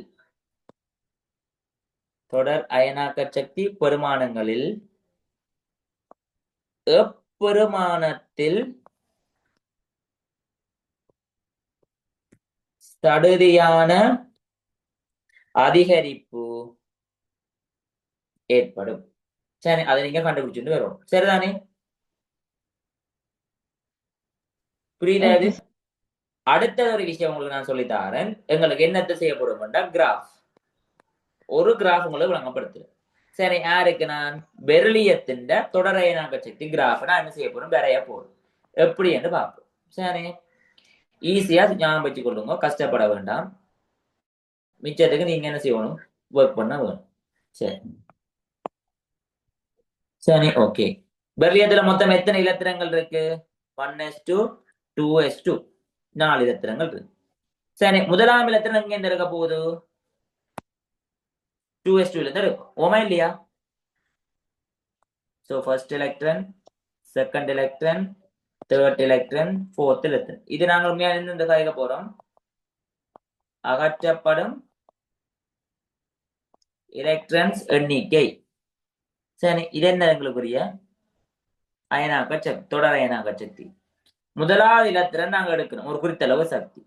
Speaker 1: தொடர் அயனாக்க சக்தி பெருமானங்களில் எப்பெருமானத்தில் சடுதியான அதிகரிப்பு ஏற்படும். சரி, அதை நீங்க கண்டுபிடிச்சுட்டு வரணும். சரிதானே? புரியுதா? அது அடுத்த ஒரு விஷயம் உங்களுக்கு நான் சொல்லித்தாரேன். எங்களுக்கு என்னத்தை செய்யப்படும் கிராஃப் ஒரு கிராஃப் உங்களுக்கு வழங்கப்படுத்துறேன். சரி, யாருக்கு நான் பெர்லியத்தின் தொடரையனாக்க சக்தி கிராஃப் நான் என்ன செய்ய போறோம் வரைய போறோம். எப்படி என்று பார்ப்போம். சரி, ஈஸியா ஞாபகம் வச்சு கொள்ளுங்க, கஷ்டப்பட வேண்டாம். மிச்சத்துக்கு நீங்க என்ன செய்யணும் ஒர்க் பண்ண வேணும். சரி சரி, ஓகே. பெர்லியத்துல மொத்தம் எத்தனை இலத்திரங்கள் இருக்கு? 1s2 2s2 4 இலத்திரங்கள் இருக்கு. சரி, முதலாம் இலத்திரம் எங்க இருந்து இருக்க போகுது 2s2 இருந்து இருக்கும். ஓமா இல்லையா? So first electron, second electron, third electron, fourth electron. இது நாங்கள் உண்மையாக இந்த காய்க போறோம். அகற்றப்படும் எலக்ட்ரான்ஸ் எண்ணிக்கை. சரி, இது என்ன எங்களுக்குரிய அயனாக்க சக்தி, தொடர் அயனாக்க சக்தி. முதலாவது இலத்திரன் நாங்க எடுக்கணும் ஒரு குறித்தளவு சக்தி.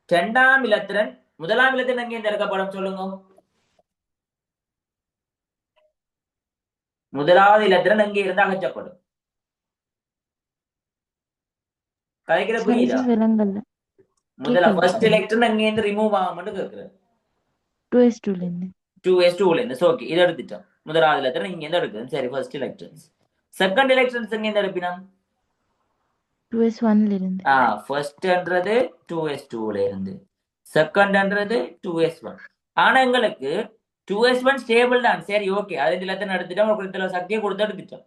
Speaker 1: இரண்டாம் இலத்திரன் முதலாம் இலத்திரன் எங்கே எடுக்கப்படும் சொல்லுங்க. முதலாவது இலத்திரன் எங்கே இருந்து அகற்றப்படும்? கலைக்கிற புரியுதா? முதல்ல ஃபர்ஸ்ட் எலக்ட்ரான் எங்க இருந்து ரிமூவ் ஆகும்னு கேக்குறேன். 2s2 ல இருந்து. ஓகே, இத எடுத்துட்டோம். முதலாவது இலத்திரன் இங்க இருந்து எடுக்குது. சரி, ஃபர்ஸ்ட் எலக்ட்ரான்ஸ். செகண்ட் எலக்ட்ரான்ஸ் எங்க இருந்து எடுப்பினா
Speaker 2: 2s1 ல இருந்து.
Speaker 1: ஃபர்ஸ்ட்ன்றது 2s2 ல இருந்து, செகண்ட்ன்றது 2s1. ஆனா எங்களுக்கு 2s1 ஸ்டேபிள் தான். சரி, ஓகே, அது இலத்திரன் எடுத்துட்டோம், ஒரு குறித்தளவு சக்தியை கொடுத்து எடுத்துட்டோம்.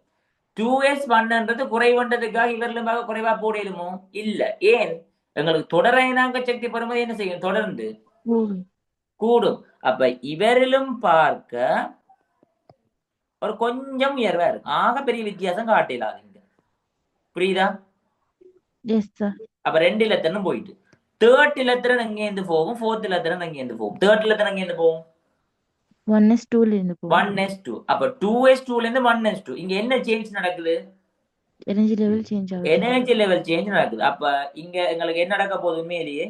Speaker 1: 2s1ன்றது குறைவண்டதுக்காக இவர்களும் குறைவா போடலுமோ? இல்ல. ஏன்? எங்களுக்கு தொடர் அயனாக்க சக்தி பெறும்போது என்ன செய்யும் தொடர்ந்து கூடும். அப்ப இவரிலும் பார்க்க ஒரு கொஞ்சம் உயர்வா இருக்கும். ஆக பெரிய வித்தியாசம் காட்டலாதீங்க. புரியுதா? அப்ப 2 இலத்திரனும் போயிட்டு தேர்ட் இலத்திரன் எங்க இருந்து போகும், ஃபோர்த் இலத்திரன் எங்க இருந்து போகும்? தேர்ட் இலத்திரன் எங்க இருந்து போகும்
Speaker 2: 1s2 ல இருந்து போகும்.
Speaker 1: 1s2. அப்ப 2s2 ல இருந்து 1s2. இங்க என்ன சேஞ்ச் நடக்குது?
Speaker 2: எனர்ஜி லெவல் சேஞ்ச் ஆகுது.
Speaker 1: எனர்ஜி லெவல் சேஞ்ச் நடக்குது. அப்ப இங்க எங்களுக்கு என்ன நடக்க போகுது? உண்மையிலேயே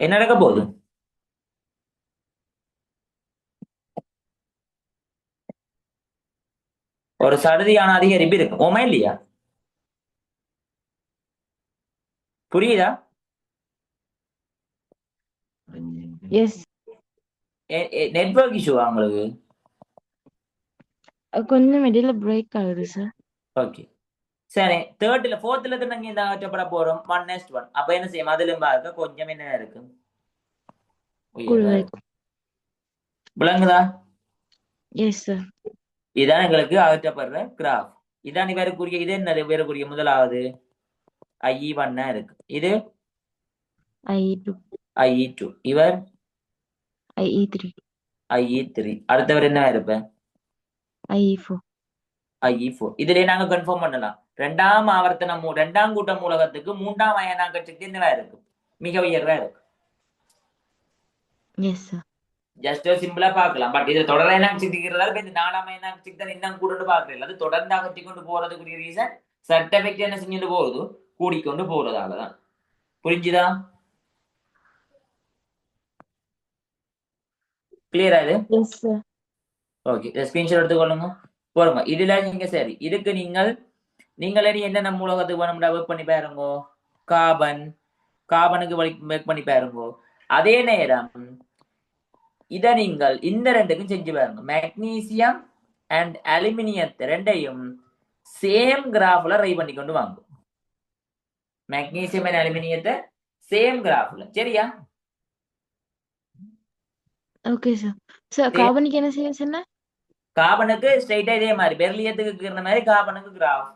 Speaker 1: என்ன நடக்க போகுது? ஒரு சடுதியான அதிகரிப்பு இருக்கு. ஓமா இல்லையா? புரியுதா?
Speaker 2: எஸ்.
Speaker 1: நெட்வொர்க் இஷ்யூவா உங்களுக்கு?
Speaker 2: கொஞ்சம் இடையில பிரேக் ஆகுது சார்.
Speaker 1: ஓகே சரி. தேர்ட்ல ஃபோர்த்ல இருந்து நாங்க இந்த ஆற்றப்பட போறோம் 1:1. அப்ப என்ன செய்யும்? அதிலும் பார்க்க கொஞ்சம் என்ன இருக்கு? உயர்வா
Speaker 2: கூடுதல்.
Speaker 1: இருக்கு. விளங்குதா?
Speaker 2: Yes sir.
Speaker 1: இதான் எங்களுக்கு அகற்றப்படுற கிராஃப். இதான் இவருக்குரிய, இது என்னது இவருக்குரிய முதலாவது IE1 இருக்கு. இது
Speaker 2: IE2.
Speaker 1: IE2. இவர்
Speaker 2: IE3.
Speaker 1: IE3. அடுத்தவர் என்ன இருப்பேன்?
Speaker 2: IE4.
Speaker 1: IE4. இதுலயே நாங்க கன்ஃபார்ம் பண்ணலாம். இரண்டாம் ஆவர்த்தன இரண்டாம் கூட்ட மூலகத்துக்கு மூன்றாம் அயனாக்க சக்தி என்னவா இருக்கு? மிக உயர்வா இருக்கு.
Speaker 2: Yes sir.
Speaker 1: ஜஸ்ட் சிம்பிளா பார்க்கலாம். பட் இது தொடர் அயனாக்க சக்திக்கிறதால இப்ப இந்த நாலாம் அயனாக்க சக்தி தான் இன்னும் கூட பார்க்கல. அது தொடர்ந்து அகற்றி கொண்டு போறதுக்குரிய ரீசன் சர்டிபிகேட் என்ன செஞ்சுட்டு போகுது? கூடிக்கொண்டு போறதாலதான். புரிஞ்சுதா? கிளியரா இது?
Speaker 2: Yes sir.
Speaker 1: ஓகே, ஸ்கிரீன்ஷாட் எடுத்துக்கொள்ளுங்க. போறோங்க. இதுல நீங்க சரி, இதுக்கு நீங்களே என்னென்ன மூலகத்துக்கு வேணும்டா ஒர்க் பண்ணி பாருங்க. கார்பனுக்கு ஒர்க் பண்ணி பாருங்க. அதே நேரம் இதை நீங்கள் இந்த ரெண்டுக்கும் செஞ்சு பாருங்க. மெக்னீசியம் அண்ட் அலுமினியத்தை ரெண்டையும் சேம் கிராஃப்ல ரை பண்ணி கொண்டு வாங்க. மெக்னீசியம் அண்ட் அலுமினியத்தை சேம் கிராஃப்ல. சரியா?
Speaker 2: Okay sir. சார் கார்பனுக்கு என்ன செய்ய சொன்ன?
Speaker 1: கார்பனுக்கு ஸ்ட்ரைட்டா இதே மாதிரி பெர்லியத்துக்கு இருந்த மாதிரி கார்பனுக்கு கிராஃப்.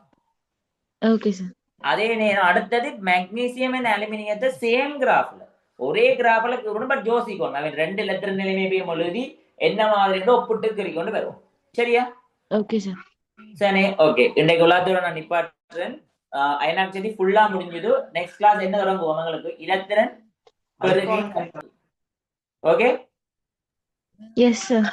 Speaker 2: Okay sir.
Speaker 1: அதே நேரம் அடுத்தது மெக்னீசியம் அண்ட் அலுமினியத்தை சேம் கிராஃப்ல, ஒரே கிராஃப்ல பட் யோசிக்கணும். அவன் ரெண்டு லெட்டர் நிலைமையும் எழுதி என்ன மாதிரி ஒப்பிட்டு குறிக்கொண்டு வருவோம். சரியா?
Speaker 2: Okay sir.
Speaker 1: சரி, ஓகே. இன்றைக்கு உள்ளாத்தோட நான் நிப்பாட்டுறேன். அயனாக் சக்தி ஃபுல்லா முடிஞ்சது. நெக்ஸ்ட் கிளாஸ் என்ன தொடங்குவோம்? உங்களுக்கு இலத்திரன் பெருகி. ஓகே.
Speaker 2: Yes sir.